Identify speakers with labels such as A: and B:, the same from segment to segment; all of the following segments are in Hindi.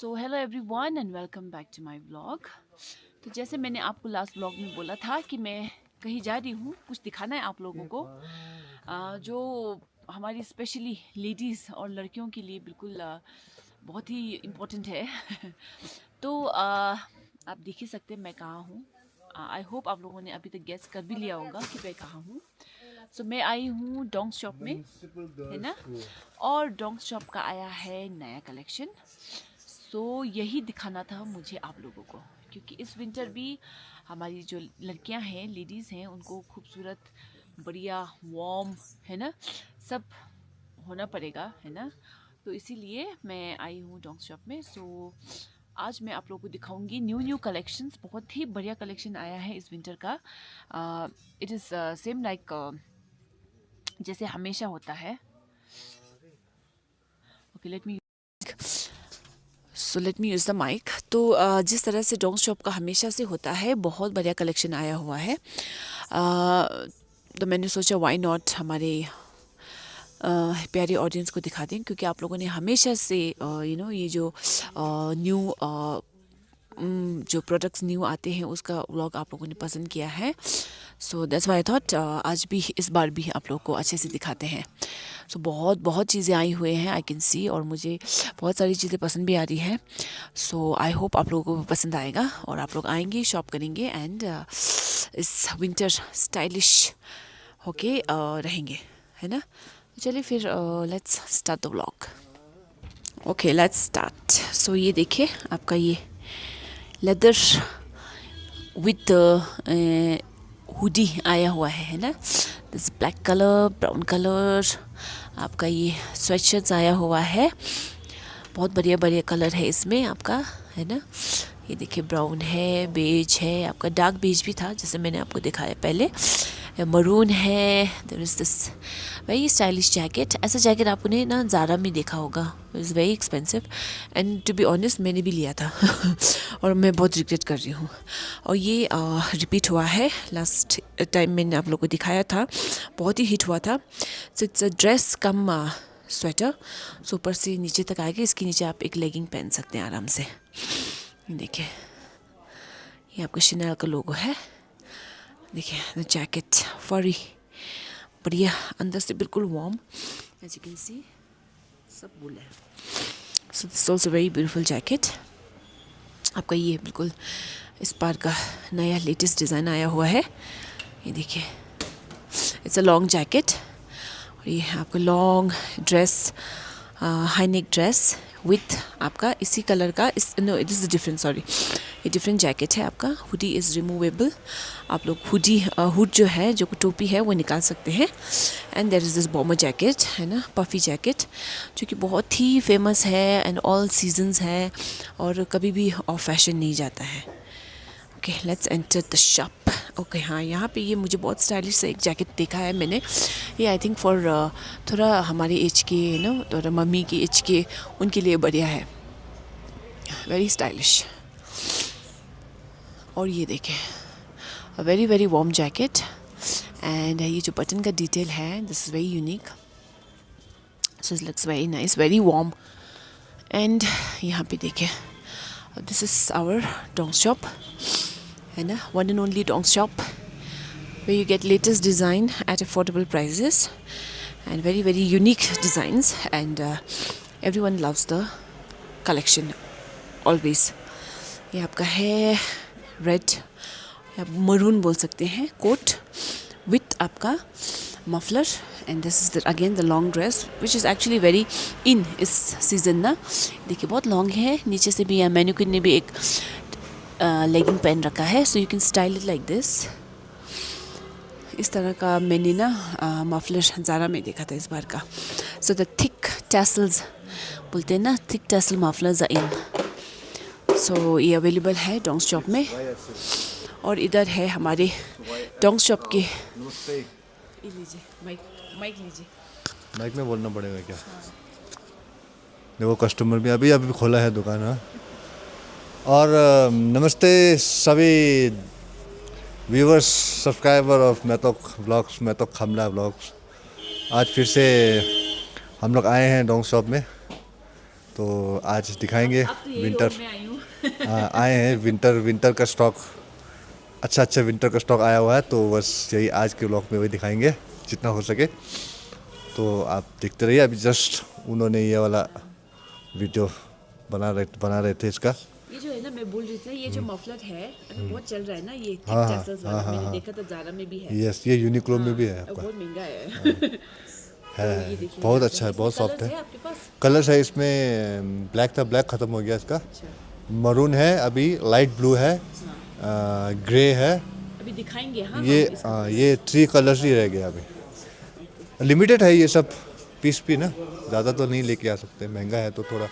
A: So hello everyone and welcome back to my vlog. तो जैसे मैंने आपको लास्ट व्लॉग में बोला था कि मैं कहीं जा रही हूँ, कुछ दिखाना है आप लोगों को जो हमारी स्पेशली लेडीज़ और लड़कियों के लिए बिल्कुल बहुत ही इम्पोर्टेंट है। तो आप देख ही सकते हैं मैं कहाँ हूँ। आई होप आप लोगों ने अभी तक गेस कर भी लिया होगा कि मैं कहाँ हूँ। सो मैं आई हूँ डोंग्स शॉप में, है ना। और डोंग्स शॉप का आया है नया कलेक्शन। सो यही दिखाना था मुझे आप लोगों को, क्योंकि इस विंटर भी हमारी जो लड़कियां हैं, लेडीज़ हैं, उनको खूबसूरत, बढ़िया, वार्म, है ना, सब होना पड़ेगा, है ना। तो इसीलिए मैं आई हूँ डोंग्स शॉप में। सो आज मैं आप लोगों को दिखाऊंगी न्यू कलेक्शंस। बहुत ही बढ़िया कलेक्शन आया है इस विंटर का। इट इज़ सेम लाइक जैसे हमेशा होता है। Okay, let me use the mic. तो जिस तरह से डोंग्स शॉप का हमेशा से होता है, बहुत बढ़िया कलेक्शन आया हुआ है। तो मैंने सोचा व्हाई नॉट हमारे प्यारे ऑडियंस को दिखा दें, क्योंकि आप लोगों ने हमेशा से ये जो न्यू जो प्रोडक्ट्स न्यू आते हैं उसका व्लॉग आप लोगों ने पसंद किया है। So that's why I thought आज भी, इस बार भी आप लोगों को अच्छे से दिखाते हैं। सो बहुत बहुत चीज़ें आई हुए हैं, आई कैन सी, और मुझे बहुत सारी चीज़ें पसंद भी आ रही है। सो आई होप आप लोगों को भी पसंद आएगा और आप लोग आएंगे, शॉप करेंगे एंड इस विंटर स्टाइलिश होके रहेंगे, है ना। चलिए फिर let's start the vlog. Okay, let's start. So ये देखिए, आपका ये लेदर विथ हुडी आया हुआ है ना। This black colour, brown colour, आपका ये स्वेटशर्ट्स आया हुआ है। बहुत बढ़िया बढ़िया कलर है इसमें आपका, है ना। ये देखिए, ब्राउन है, बेज है, आपका डार्क बेज भी था जैसे मैंने आपको दिखाया पहले, मरून है। There is this very stylish jacket. ऐसा जैकेट आपने ना ज़ारा में देखा होगा, is very expensive and to be honest मैंने भी लिया था और मैं बहुत रिग्रेट कर रही हूँ। और ये रिपीट हुआ है, लास्ट टाइम मैंने आप लोगों को दिखाया था, बहुत ही हिट हुआ था। So it's a dress cum sweater. So ऊपर से नीचे तक आएगा, इसके नीचे आप एक लेगिंग पहन सकते हैं आराम से। देखिए, ये आपका शिनेल का लोगो है। देखिए द जैकेट फरी, बढ़िया, अंदर से बिल्कुल warm, as you can see, सब वूल है। So this also very beautiful jacket. आपका ये बिल्कुल इस बार का नया लेटेस्ट डिज़ाइन आया हुआ है। ये देखिए, इट्स अ लॉन्ग जैकेट और ये आपका long dress, high neck dress with आपका इसी कलर का, no it is different, sorry, ये डिफरेंट जैकेट है आपका। Hoodie is removable. आप लोग हुडी हुड जो है, जो टोपी है, वो निकाल सकते हैं। And there is this bomber jacket, है ना, पफ़ी जैकेट, जो कि बहुत ही फेमस है एंड ऑल सीजन्स है और कभी भी ऑफ फैशन नहीं जाता है। Okay, let's enter the shop. Okay, हाँ, यहाँ पे ये मुझे बहुत स्टाइलिश से एक जैकेट देखा है मैंने। ये आई थिंक फॉर थोड़ा हमारे एज के, ना, थोड़ा मम्मी की एज के, उनके लिए बढ़िया है, वेरी स्टाइलिश। और ये देखें, very very warm jacket and ये जो बटन का डिटेल है, this is very unique. So it looks very nice, very warm. And यहाँ पे देखें, this is our Dongs shop, है ना, one and only Dongs shop, where you get latest design at affordable prices and very very unique designs, and everyone loves the collection always. ये आपका है रेड या मरून बोल सकते हैं, कोट विथ आपका muffler, and this is again the long dress which is actually very in इस सीज़न ना। देखिए, बहुत लॉन्ग है, नीचे से भी, या मैन्युकिन ने भी एक लेगिंग पहन रखा है, so you can style it like this. इस तरह का मैंने ना मफलर ज़ारा में देखा था इस बार का। सो द थिक टैसल्स बोलते हैं ना, thick tassel mufflers are in. So ये अवेलेबल है डोंग्स शॉप में। और इधर है हमारे डोंग्स शॉप के, लीजिए माइक लीजिए,
B: माइक में बोलना पड़ेगा क्या? देखो, कस्टमर भी अभी अभी खोला है दुकान। हाँ, और नमस्ते सभी व्यूवर्स, सब्सक्राइबर ऑफ मैतोक व्लॉग्स, मैतोक खमला व्लॉग्स। आज फिर से हम लोग आए हैं डोंग शॉप में तो आज दिखाएंगे
A: अब तो यही
B: विंटर।
A: ओढ़ में आई हूँ।
B: आए हैं विंटर का स्टॉक, अच्छा विंटर का स्टॉक आया हुआ है, तो बस यही आज के ब्लॉग में वही दिखाएंगे जितना हो सके। तो आप देखते रहिए। अभी जस्ट उन्होंने ये वाला वीडियो बना रहे थे इसका।
A: ये जो है ना, मैं बोल रही थी, ये जो मफलर है अभी बहुत चल रहा है ना, ये थिक
B: हाँ,
A: टैसल्स वाला। मैंने देखा था ज़ारा में भी है।
B: यस, ये यूनिक्लो में भी है
A: और
B: आपका।
A: बहुत महंगा है। तो ये देखिए,
B: बहुत
A: यहाँ पे
B: अच्छा है,
A: इसमें
B: बहुत
A: colours
B: सॉफ्ट है।
A: आपके पास?
B: कलर्स है इसमें, ब्लैक था, ब्लैक ख़त्म हो गया इसका।
A: अच्छा,
B: मरून है, अभी लाइट ब्लू है, ग्रे है।
A: अभी दिखाएंगे। हाँ
B: ये
A: हम इसका
B: ये 3 कलर्स ही रह गए अभी। लिमिटेड है ये सब पीस भी ना, ज़्यादा तो नहीं लेके आ सकते, महंगा है तो थोड़ा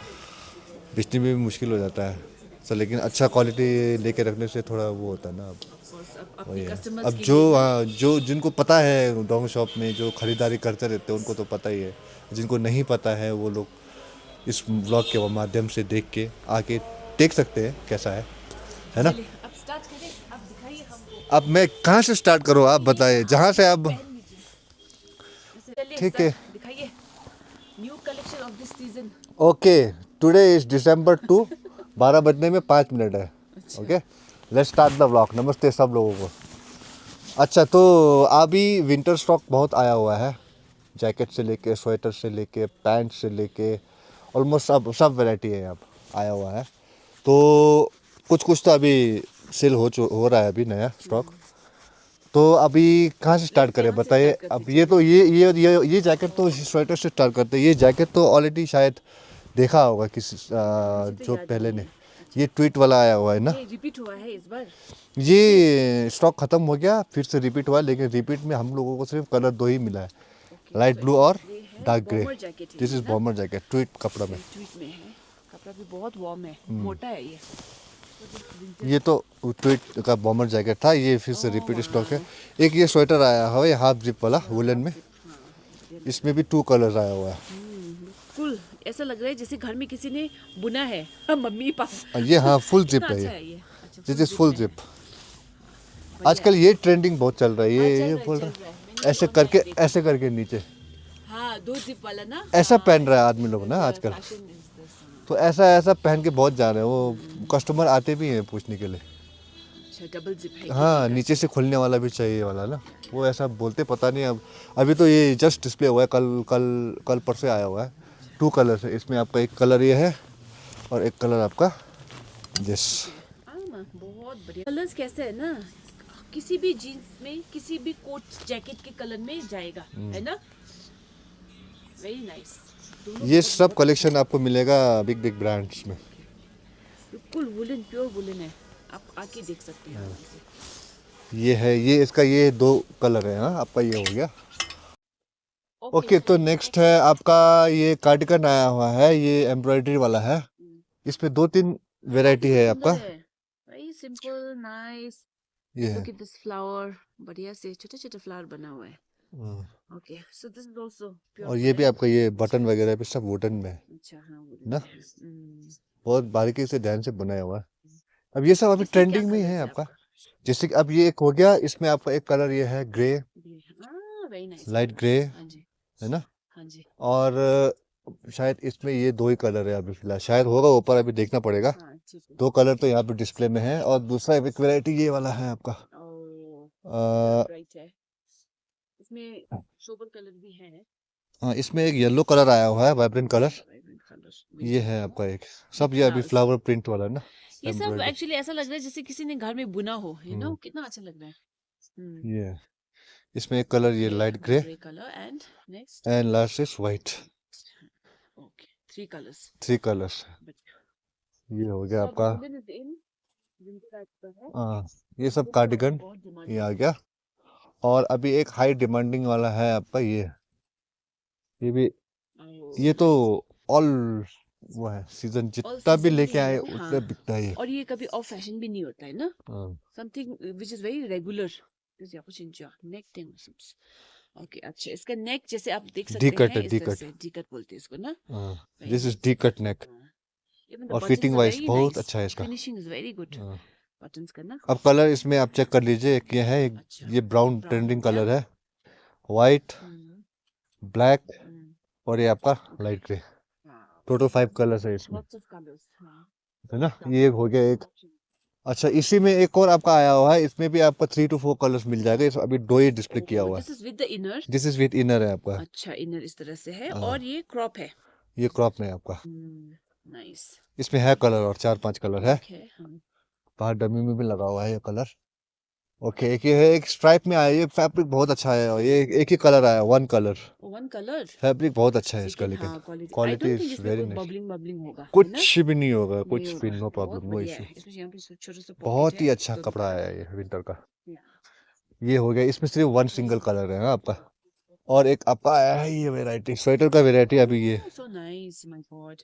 B: बेचने में भी मुश्किल हो जाता है। सर लेकिन अच्छा क्वालिटी लेके रखने से थोड़ा वो होता है ना। अब
A: कलर्स अब अपने
B: वही है।
A: कस्टमर्स
B: अब
A: के
B: जो
A: लिए।
B: जो जिनको पता है डोंग शॉप में जो खरीदारी करते रहते हैं उनको तो पता ही है। जिनको नहीं पता है वो लोग इस व्लॉग के माध्यम से देख के आके देख सकते हैं कैसा है ना।
A: चलिए अब स्टार्ट करें, अब दिखाइए हमको।
B: अब मैं कहाँ से स्टार्ट करूँ, आप बताइए, जहाँ से आप।
A: पहन लीजिए। चलिए
B: ठीक
A: सर,
B: है,
A: दिखाइए new collection of this season.
B: Okay. Today is December 2, 12 बजने में 5 मिनट है। Okay, let's start the vlog. नमस्ते सब लोगों को। अच्छा, तो अभी विंटर स्टॉक बहुत आया हुआ है, जैकेट से लेके, स्वेटर से लेके, पैंट से लेके, ऑलमोस्ट सब वैरायटी है यहाँ पर आया हुआ है। तो कुछ तो अभी सेल हो रहा है अभी नया स्टॉक। तो अभी कहाँ से स्टार्ट करें
A: यहाँ से
B: बताइए।
A: start करते
B: अब ये तो ये जैकेट तो स्वेटर से स्टार्ट करते हैं। ये जैकेट तो ऑलरेडी शायद देखा होगा किसी
A: तो
B: जो
A: याद
B: पहले
A: नहीं
B: ने।
A: है।
B: ये ट्वीट वाला आया हुआ है ना।
A: ये रिपीट हुआ है इस बार।
B: ये स्टॉक खत्म हो गया, फिर से रिपीट हुआ, लेकिन रिपीट में हम लोगों को सिर्फ कलर 2 ही मिला है,
A: ओके,
B: लाइट ब्लू और
A: ये है
B: डार्क ग्रे।
A: बॉमर जैकेट है
B: दिस
A: ये
B: इज
A: ना?
B: बॉमर जैकेट, ट्वीट कपड़ा में।
A: ट्वीट में है, कपड़ा भी बहुत वार्म है, मोटा है ये।
B: ये तो ट्वीट का बॉमर जैकेट था, ये फिर से रिपीट स्टॉक है। एक ये स्वेटर आया हुआ है हाफ जिप वाला वुलन में, इसमें भी 2 कलर्स आया हुआ है।
A: फुल ऐसा लग रहा है जैसे घर में किसी ने बुना है। Mummy papa.
B: ये हाँ फुल जिप
A: कितना
B: है
A: अच्छा
B: ये।
A: है ये। अच्छा,
B: दिस इज फुल
A: में है।
B: जिप।
A: बढ़िया
B: आजकल ये ट्रेंडिंग बहुत चल रहा है,
A: हाँ,
B: ये बोल
A: चल
B: रहा
A: रहा है।
B: है
A: मैंने
B: ऐसे
A: online
B: करके,
A: देखा।
B: ऐसे करके नीचे
A: हाँ, 2 जिप वाला ना।
B: ऐसा
A: हाँ,
B: पहन रहा है आदमी लोग ना आजकल।
A: fashion is this, हाँ।
B: तो ऐसा पहन के बहुत जा रहे हैं, वो कस्टमर आते भी हैं पूछने के लिए।
A: अच्छा, डबल जिप है।
B: हाँ, नीचे से खुलने वाला भी चाहिए वाला ना, वो ऐसा बोलते पता नहीं। अब अभी तो ये जस्ट डिस्प्ले हुआ है, कल परसों आया हुआ है। 2 कलर है इसमें, आपका एक कलर ये है और एक कलर आपका यस।
A: हाँ, बहुत बढ़िया। कलर्स कैसे है ना, किसी भी जीन्स में, किसी भी कोट जैकेट के कलर में जाएगा, है ना? Very nice.
B: ये सब कलेक्शन आपको मिलेगा बिग ब्रांड्स में।
A: बिल्कुल वुलन, प्योर वुलन है, आप आके देख सकते हैं आराम से।
B: ये है, ये इसका ये 2 कलर है। हाँ, आपका ये हो गया। ओके, तो नेक्स्ट है आपका ये कार्डिगन आया हुआ है, ये एम्ब्रॉयडरी वाला है। इसमें 2-3 वैरायटी है आपका।
A: Very simple, nice.
B: ये है।
A: लुक एट दिस फ्लावर, बढ़िया से छोटे-छोटे फ्लावर बना हुआ है। Okay, so this is also pure.
B: और ये भी आपका ये बटन वगैरह भी सब वुडन में है
A: अच्छा, हाँ
B: ना,
A: वुलन।
B: बहुत बारीकी से ध्यान से बनाया हुआ है। अब ये सब अभी ट्रेंडिंग में ही है आपका। जैसे कि अब ये एक हो गया, इसमें आपका एक कलर ये है grey,
A: very nice,
B: light grey
A: हाँ जी,
B: है ना।
A: हाँ जी।
B: और शायद इसमें ये 2 ही कलर है अभी फिलहाल, शायद होगा ऊपर, अभी देखना पड़ेगा।
A: हाँ, ठीक है।
B: 2 कलर तो यहाँ पे डिस्प्ले में है। और दूसरा एक वैरायटी ये वाला है आपका।
A: ब्राइट है, इसमें सोबर कलर भी है।
B: हाँ, इसमें एक येलो कलर आया हुआ है, वाइब्रेंट कलर।
A: वाइब्रेंट कलर
B: ये है आपका एक, सब ये अभी फ्लावर प्रिंट वाला है ना।
A: ये सब
B: embroidery।
A: एक्चुअली ऐसा लग रहा है जैसे किसी ने घर में बुना हो, यू नो, कितना अच्छा लग रहा है।
B: ये इसमें एक कलर ये light grey
A: colour and next
B: and last is white.
A: Okay, 3 colours.
B: 3 colours. ये हो गया आपका। हाँ, ये सब कार्डिगन ये आ गया। और अभी एक हाई डिमांडिंग वाला है आपका ये भी। ये तो ऑल वो है सीजन, जितना भी लेके आए उतना बिकता है ये।
A: और ये कभी ऑफ फैशन भी नहीं होता है ना,
B: हाँ।
A: Something which is very regular. This याको चिंचा नेक थिंग। ओके, अच्छा, इसका नेक जैसे आप देख सकते
B: डी-कट है,
A: हैं, इस तरह से डी कट बोलते हैं इसको ना।
B: दिस इज डी कट नेक। और फिटिंग वाइज बहुत अच्छा है इसका,
A: finishing is very good buttons का ना।
B: अब कलर इसमें आप चेक कर लीजिए, एक ये है, एक ये ब्राउन ट्रेंडिंग कलर है, वाइट, ब्लैक और ये आपका लाइट ग्रे। टोटल 5 कलर्स है इसमें,
A: Lots of colors. हाँ.
B: है ना। ये हो गया एक। अच्छा, इसी में एक और आपका आया हुआ है, इसमें भी आपका 3 to 4 कलर्स मिल जाएगा। इस अभी 2 ही डिस्प्ले किया
A: Oh,
B: हुआ है।
A: this is with the inner.
B: This is with inner है आपका।
A: अच्छा, इनर इस तरह से है
B: हाँ।
A: और ये क्रॉप है।
B: ये क्रॉप में है आपका।
A: नाइस।
B: इसमें है कलर और 4-5 कलर है।
A: ठीक है। हाँ.
B: बाहर डमी में भी लगा हुआ है ये कलर। ओके, एक ये है, एक स्ट्राइप में आया। ये फैब्रिक बहुत अच्छा है और ये एक ही कलर आया, 1 कलर।
A: One colour.
B: फैब्रिक बहुत अच्छा है इसका,
A: लेकिन
B: लेकिन
A: हाँ, quality I
B: quality
A: don't think
B: is
A: इसमें
B: वेरी
A: कोई
B: नाइस।
A: बबलिंग बबलिंग होगा, है ना?
B: कुछ भी नहीं होगा,
A: नहीं
B: कुछ भी,
A: होगा।
B: नो
A: बहुत
B: प्रॉब्लम, नो
A: बढ़िया
B: इशू।
A: है। इसमें यहाँ पे छोटा सा पॉकेट
B: बहुत ही
A: है
B: अच्छा
A: दोनों
B: कपड़ा
A: तरफ।
B: है ये विंटर का।
A: Yeah.
B: ये हो गया, इसमें सिर्फ 1 सिंगल कलर है ना आपका। और एक आपका आया है ये वेराइटी, स्वेटर का वेराइटी अभी ये।
A: Oh, so nice, my God.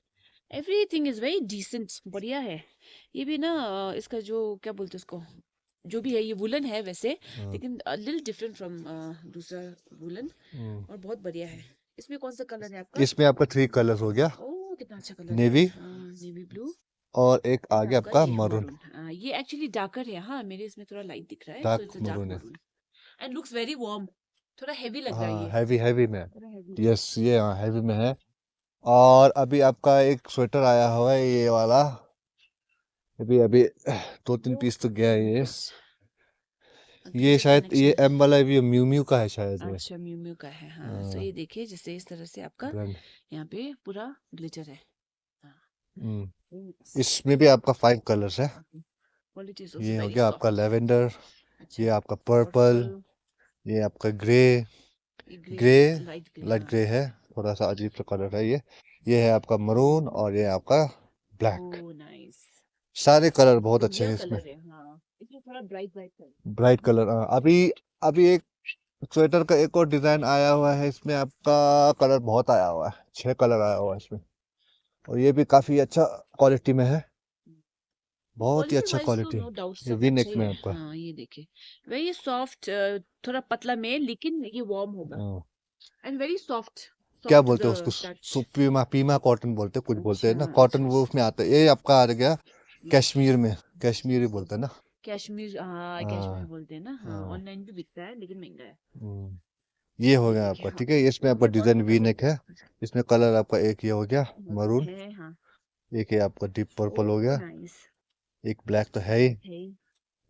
A: Everything is very decent. बढ़िया है। ये भी ना इसका जो क्या बोलते हैं उसको, जो भी है ये वुलन है वैसे, लेकिन लिटिल डिफरेंट फ्रॉम दूसरा वुलन, और बहुत बढ़िया है। इसमें कौन सा कलर है आपका?
B: इसमें आपका 3 कलर्स हो गया,
A: ओह, कितना अच्छा कलर
B: नेवी
A: है। Navy blue.
B: और एक आ गया आपका
A: ये
B: मरून।
A: मरून। ये एक्चुअली डार्कर है। हाँ, मेरे इसमें थोड़ा लाइट दिख रहा है, so
B: dark
A: it's a dark
B: maroon है।
A: Maroon and looks very warm. थोड़ा हेवी लग रहा है
B: हाँ,
A: ये।
B: हैवी हैवी में।
A: थोड़ा हेवी।
B: यस, ये हाँ हैवी में है। और अभी आपका एक स्वेटर आया हुआ है ये वाला। अभी अभी 2-3 पीस तो गया है ये। ये शायद ये एम वाला भी म्यू म्यू का है शायद ये।
A: अच्छा, म्यू म्यू का है। हाँ, सो ये देखिए जैसे इस तरह से आपका
B: ब्रांड।
A: यहाँ पे पूरा ग्लिटर है।
B: इसमें भी आपका 5 कलर्स है।
A: क्वालिटी इज
B: ये
A: आल्सो
B: हो
A: वेरी
B: गया आपका
A: सॉफ्ट।
B: लेवेंडर,
A: अच्छा,
B: ये आपका पर्पल, ये आपका grey, grey
A: light
B: light grey है, थोड़ा सा अजीब सा कलर है ये है आपका मरून और ये आपका ब्लैक।
A: Oh nice.
B: सारे कलर बहुत अच्छे हैं
A: ब्रिलियंट
B: इसमें।
A: कलर है। हाँ, इसमें थोड़ा bright bright colour.
B: Bright colour. अभी अभी एक स्वेटर का एक और डिजाइन आया हुआ है, इसमें आपका कलर बहुत आया हुआ है, 6 कलर आया हुआ है इसमें। और ये भी काफी अच्छा क्वालिटी में है, बहुत ही
A: क्वालिटी
B: अच्छा
A: वाइज तो
B: क्वालिटी।
A: नो डाउट
B: ये
A: सब
B: वी
A: अच्छा
B: नेक
A: ही
B: में
A: है।
B: आपका।
A: हाँ, ये देखिए वेरी सॉफ्ट, थोड़ा पतला में, लेकिन ये वार्म होगा
B: हाँ।
A: And very soft.
B: क्या
A: सॉफ्ट टू
B: बोलते हैं
A: द
B: उसको,
A: टच।
B: पीमा पीमा कॉटन बोलते हैं, कुछ बोलते हैं ना,
A: अच्छा,
B: कॉटन
A: अच्छा,
B: वो उसमें आता है। ये आपका आ गया कश्मीर में, कश्मीरी बोलते हैं ना।
A: कश्मीर। हाँ, कश्मीर
B: हाँ
A: बोलते हैं ना। हाँ,
B: हाँ।
A: ऑनलाइन भी बिकता है लेकिन महंगा है।
B: ये हो
A: ये
B: गया
A: देखिए।
B: आपका,
A: हाँ,
B: ठीक है। इसमें आपका
A: ये बहुत
B: डिजाइन वी
A: सुंदर
B: नेक है। इसमें कलर आपका एक ये हो गया मरून,
A: है। हाँ।
B: एक ये आपका डीप पर्पल हो गया,
A: नाइस
B: एक ब्लैक तो है ही,
A: है।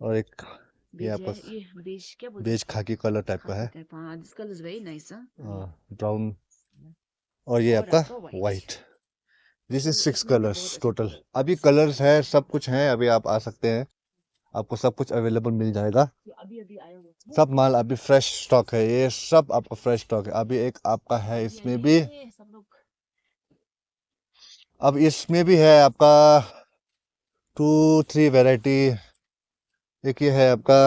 B: और एक ये
A: बेज है
B: आपका
A: ये। बेज क्या बोलते हैं
B: बेज
A: इसको?
B: खाकी कलर टाइप का
A: खाकी
B: है।
A: टाइप। हाँ, this colour is very nice. हाँ।
B: ब्राउन, और ये
A: और
B: आपका
A: आपका व्हाइट।
B: वाइट। दिस इज 6
A: इसमें भी बहुत
B: कलर्स
A: अच्छा
B: टोटल।
A: कलर।
B: अभी कलर्स है, सब कुछ है, अभी आप आ सकते हैं, आपको सब कुछ अवेलेबल मिल जाएगा।
A: अभी अभी आया हुआ
B: सब माल अभी फ्रेश स्टॉक है, ये सब आपका फ्रेश स्टॉक है। अभी एक आपका है इसमें भी,
A: सब लोग।
B: अब इसमें भी है आपका 2-3 वैरायटी। एक ये है आपका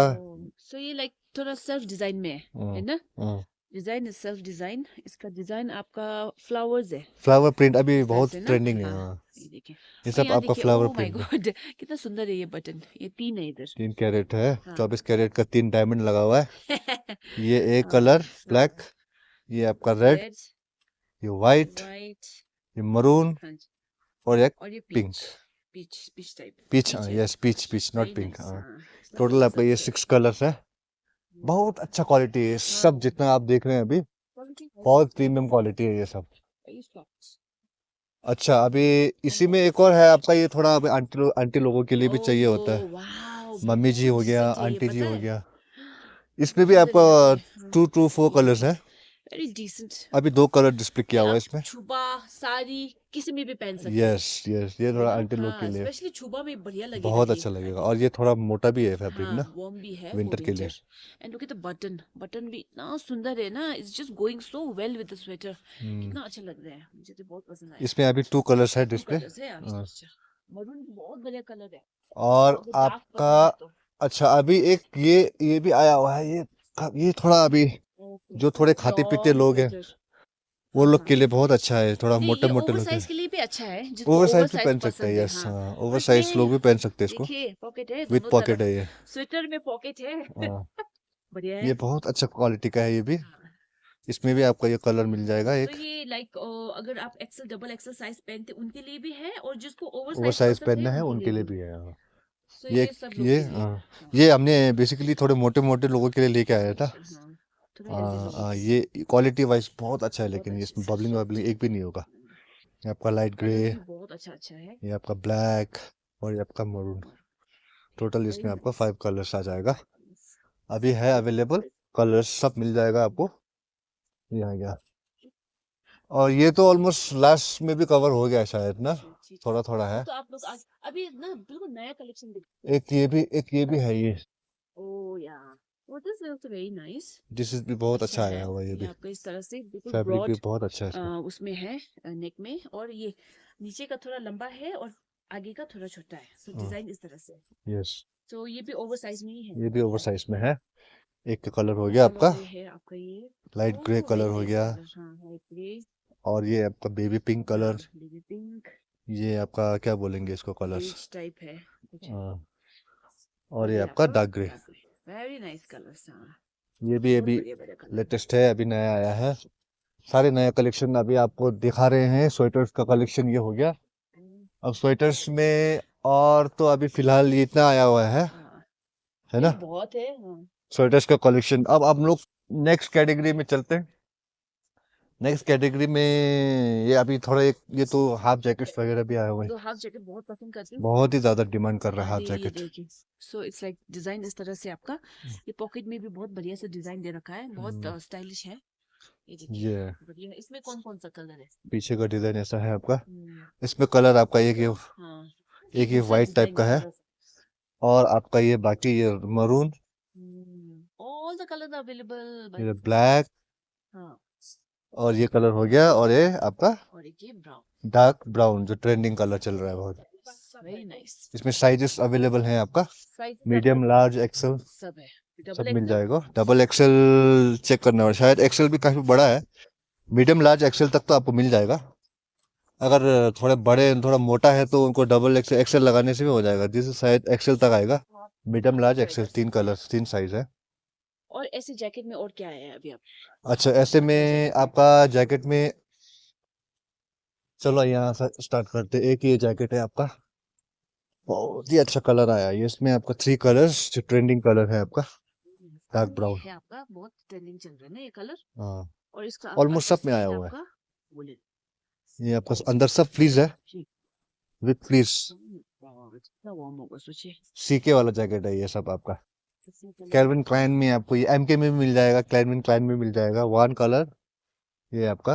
A: सो ये लाइक थोड़ा सेल्फ डिजाइन में है ना?
B: हम्म,
A: डिजाइन इज सेल्फ डिजाइन। इसका डिजाइन आपका फ्लावर्स है
B: फ्लावर प्रिंट अभी
A: इस टाइप
B: बहुत
A: से ना।
B: ट्रेंडिंग है।
A: हाँ, ये देखिए।
B: ये
A: और
B: सब
A: यहाँ
B: आपका
A: देखिए,
B: फ्लावर
A: ओह माय
B: प्रिंट में।
A: गॉड, कितना सुंदर है ये बटन। ये 3 है इधर।
B: 3 कैरेट है,
A: हाँ।
B: 24 कैरेट का 3 डायमंड लगा हुआ है। ये एक
A: हाँ,
B: कलर ब्लैक, ये आपका रेड,
A: रेड,
B: ये वाइट,
A: वाइट।
B: ये मरून,
A: हाँ जी।
B: और एक
A: और ये
B: pink.
A: Peach peach type.
B: Peach,
A: है।
B: Yes peach peach, not
A: very
B: pink.
A: Nice. हाँ, इसमें
B: टोटल
A: थोड़ा
B: आपका
A: सा
B: ये 6 कलर्स है। बहुत अच्छा क्वालिटी है सब, जितना आप देख रहे हैं अभी, बहुत प्रीमियम क्वालिटी है ये सब।
A: Very soft.
B: अच्छा, अभी इसी में एक और है आपका, ये थोड़ा अभी आंटी आंटी लोगों के लिए भी चाहिए होता है।
A: वाओ,
B: मम्मी जी
A: बहुत
B: हो गया,
A: डिसेंट है ये,
B: आंटी जी
A: पता
B: हो
A: है?
B: गया। इसमें
A: बहुत
B: भी
A: सुंदर
B: आपका
A: है यहाँ पे।
B: 2 to 4 कलर्स है।
A: Very decent.
B: अभी 2 कलर डिस्प्ले
A: ये
B: किया हुआ है
A: आप
B: इसमें।
A: छुबा, साड़ी किसी में भी पहन सकते हैं,
B: यस यस, ये
A: है
B: थोड़ा
A: ना?
B: आंटी लोग के
A: हाँ,
B: लिए
A: स्पेशली छुबा में बढ़िया लगेगा
B: बहुत
A: ये,
B: अच्छा
A: आई
B: लगेगा।
A: थिंक।
B: और ये थोड़ा मोटा भी है फैब्रिक
A: हाँ,
B: ना,
A: वार्म भी है फॉर
B: विंटर के लिए।
A: Winter. And look at the button. Button भी इतना सुंदर है ना, it's just going so well with the sweater. कितना अच्छा लग रहा है, मुझे तो बहुत पसंद आया।
B: इसमें अभी 2 कलर्स है
A: 2
B: डिस्प्ले।
A: कलर्स है। अच्छा, मरून बहुत बढ़िया कलर है
B: और
A: अगर डार्क
B: आपका,
A: पसंद है तो।
B: अच्छा अभी एक ये भी आया हुआ है, ये थोड़ा अभी जो थोड़े खाते पीते
A: लॉन्ग
B: लोग हैं,
A: स्वेटर।
B: वो
A: हाँ,
B: लोग
A: हाँ।
B: के लिए बहुत अच्छा है, थोड़ा
A: नहीं,
B: मोटे
A: ये
B: मोटे
A: ओवर
B: लोग
A: साइज
B: हैं।
A: के लिए भी अच्छा है, जिसको
B: ओवर
A: ओवर
B: साइज भी
A: साइज
B: पहन सकते हैं,
A: पसंद है।
B: यस
A: हाँ,
B: हाँ,
A: और
B: ओवर साइज लोग
A: इसमें
B: भी पहन सकते हैं इसको।
A: देखिए पॉकेट है
B: विद
A: दोनों
B: पॉकेट
A: तरफ।
B: है ये।
A: स्वेटर में पॉकेट है।
B: हाँ,
A: बढ़िया
B: ये
A: है।
B: बहुत अच्छा क्वालिटी का है ये भी।
A: हाँ।
B: इसमें भी आपका ये कलर मिल जाएगा
A: तो
B: एक।
A: ये लाइक अगर आप एक्सेल डबल एक्सेल साइज पहनते उनके लिए भी है, और जिसको ओवर
B: ओवर
A: साइज
B: साइज
A: पसंद है
B: पहनना है
A: उनके
B: उनके
A: लिए
B: लिए
A: भी।
B: भी है, हाँ।
A: सो
B: ये
A: ये सब लोग के लिए।
B: हाँ,
A: हाँ।
B: ये हमने बेसिकली थोड़े मोटे मोटे लोगों के लिए लेके आया था।
A: हाँ, थोड़ा हेल्दी लोगों के लिए।
B: ये क्वालिटी वाइज बहुत अच्छा है,
A: बहुत
B: लेकिन
A: अच्छे
B: इसमें
A: से
B: बबलिंग
A: सॉफ्ट
B: वबलिंग
A: है।
B: एक भी नहीं होगा। ये आपका लाइट ग्रे,
A: कलर्स भी बहुत अच्छा है।
B: ये आपका ब्लैक और ये आपका मरून। टोटल इसमें आपको 5 कलर्स आ जाएगा। अभी है अवेलेबल, कलर्स सब मिल जाएगा आपको। ये आ गया। और ये तो ऑलमोस्ट लास्ट में भी कवर हो गया है शायद ना, थोड़ा थोड़ा
A: वो
B: है।
A: तो आप लोग अभी ना बिल्कुल नया कलेक्शन दिख।
B: एक ये भी है ये।
A: ओह या, वो this is very nice.
B: This is भी बहुत अच्छा
A: है
B: आया हुआ है ये
A: ये
B: भी।
A: आपका इस तरह से बिल्कुल
B: फैब्रिक भी
A: ब्रॉड
B: बहुत अच्छा है इसमें।
A: उसमें है नेक में, और ये नीचे का थोड़ा लंबा है और आगे का थोड़ा छोटा है। सो डिजाइन इस तरह से।
B: यस,
A: तो ये भी ओवर साइज में ही है।
B: ये भी ओवर साइज में है। एक कलर हो गया आपका,
A: ये है आपका ये।
B: लाइट ग्रे
A: ओह
B: कलर
A: वेरी
B: हो
A: नाइस
B: गया।
A: कलर, हाँ लाइट ग्रे।
B: और ये आपका baby pink colour.
A: Baby pink.
B: ये आपका क्या बोलेंगे इसको कलर्स।
A: बेज टाइप है कुछ।
B: और ये आपका dark grey.
A: Very nice colours, हाँ
B: ये भी
A: बहुत
B: अभी
A: बढ़िया बढ़िया कलर।
B: लेटेस्ट है, अभी नया आया है। सारे नए कलेक्शन अभी आपको दिखा रहे हैं। स्वेटर्स का कलेक्शन ये हो गया। अब स्वेटर्स में और तो अभी फिलहाल ये इतना आया हुआ है ना।
A: बहुत है, हाँ।
B: स्वेटर्स का कलेक्शन। अब हम लोग नेक्स्ट कैटेगरी में चलते हैं। नेक्स्ट कैटेगरी में ये अभी थोड़ा एक, ये तो हाफ जैकेट्स वगैरह भी आए हुए हैं।
A: तो हाफ जैकेट बहुत पसंद करती हूँ।
B: बहुत ही ज्यादा डिमांड कर रहा है हाफ
A: ये
B: जैकेट।
A: देखिए, सो इट्स लाइक डिजाइन इस तरह से आपका। ये पॉकेट में भी बहुत बढ़िया से डिजाइन दे रखा है, बहुत स्टाइलिश है। ये देखिए
B: ये
A: बढ़िया है। इसमें कौन कौन सा कलर है?
B: पीछे का डिजाइन ऐसा है आपका। इसमें कलर आपका एक ये,
A: हाँ,
B: एक ये व्हाइट टाइप का है, और आपका ये बाकी ये maroon,
A: all the colours available.
B: ये ब्लैक,
A: हाँ,
B: और ये कलर हो गया, और ये आपका
A: और एक ये ब्राउन।
B: डार्क ब्राउन जो ट्रेंडिंग कलर चल रहा है बहुत।
A: Very nice.
B: इसमें साइजेस अवेलेबल हैं आपका,
A: साइज
B: मीडियम, लार्ज, एक्सेल
A: सब है।
B: सब मिल जाएगा। डबल एक्सेल चेक करना होगा, शायद एक्सेल भी काफी बड़ा है। मीडियम, लार्ज, एक्सेल तक तो आपको मिल जाएगा। अगर थोड़े बड़े, थोड़ा मोटा है तो उनको डबल एक्सेल एक्सेल लगाने से भी हो जाएगा। जिस शायद एक्सेल तक आएगा। Medium, large, XL, 3 colour, 3 size है।
A: और ऐसे जैकेट में और क्या है अभी आप?
B: अच्छा, ऐसे में आपका जैकेट में, चलो यहाँ से स्टार्ट करते। एक ये जैकेट है आपका, बहुत ही अच्छा कलर आया है। इसमें आपका 3 कलर्स, जो ट्रेंडिंग कलर है आपका डार्क ब्राउन
A: है आपका, बहुत ट्रेंडिंग चल रहा है ना ये कलर।
B: हाँ,
A: और इसका
B: ऑलमोस्ट सब में आया हुआ है।
A: वुलन।
B: ये आपका अंदर सब फ्लीज है, विद फ्लीज।
A: कितना वार्म होगा सोचिए।
B: सीके वाला जैकेट है ये सब आपका। कैल्विन क्लाइन में आपको ये एमके में भी मिल जाएगा, कैल्विन क्लाइन में मिल जाएगा। 1 कलर ये आपका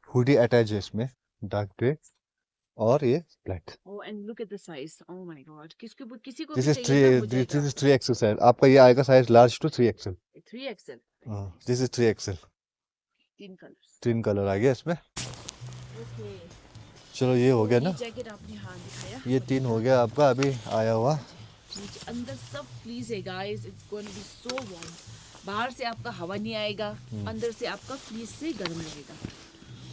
B: हुडी अटैच है इसमें, डार्क ग्रे, और ये black.
A: Oh and look at the size, oh my God, किसी को
B: दिस
A: भी
B: इज
A: चाहिए ना हो जाएगा।
B: दिस इज 3XL साइज आपका। ये आएगा size large to 3XL।
A: 3XL।
B: This is 3XL।
A: 3 colours.
B: 3 colour आ गया इसमें।
A: ओके,
B: चलो ये हो गया ना,
A: ये जैकेट आपने हाँ दिखाया।
B: ये 3 हो गया आपका अभी आया हुआ।
A: नीचे अंदर सब फ्लीज है guys, it's going to be so warm. बाहर से आपका हवा नहीं आएगा, अंदर से आपका फ्लीज से गर्म लगेगा।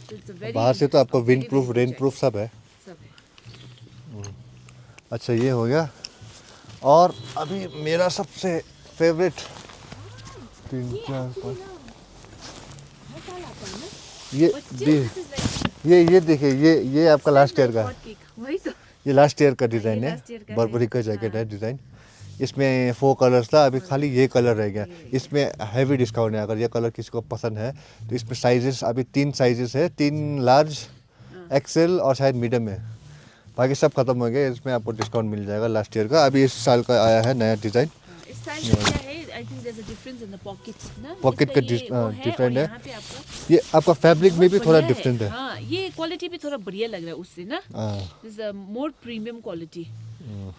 A: So it's a very,
B: बाहर से तो आपका wind
A: very,
B: proof,
A: very
B: rain
A: good
B: proof सब है।
A: सब है।
B: अच्छा ये हो गया। और अभी मेरा सबसे फेवरेट 3 4 5 ये देखिए, ये आपका लास्ट ईयर का है।
A: वही तो,
B: ये लास्ट ईयर का डिजाइन है,
A: last year का
B: बर्बरी का जैकेट है डिजाइन। इसमें 4 कलर्स था, अभी खाली ये कलर रह गया। इसमें हैवी डिस्काउंट है, अगर ये कलर किसी को पसंद है तो इसमें साइजेस अभी 3 साइजेस है, 3 लार्ज, एक्सेल और शायद मीडियम है। बाकी सब खत्म हो गया। इसमें आपको डिस्काउंट मिल जाएगा लास्ट ईयर का। अभी इस साल का आया है नया डिजाइन।
A: इस साइज में क्या है, I think there is a difference in the pocket ना।
B: पॉकेट का
A: डिफरेंट
B: डिफरेंट है।
A: यहाँ पे आपका
B: ये आपका फैब्रिक में भी
A: बहुत
B: थोड़ा
A: बढ़िया
B: डिफरेंट है।
A: हाँ, ये क्वालिटी भी थोड़ा बढ़िया लग रहा है उससे ना।
B: हाँ।
A: This more premium quality.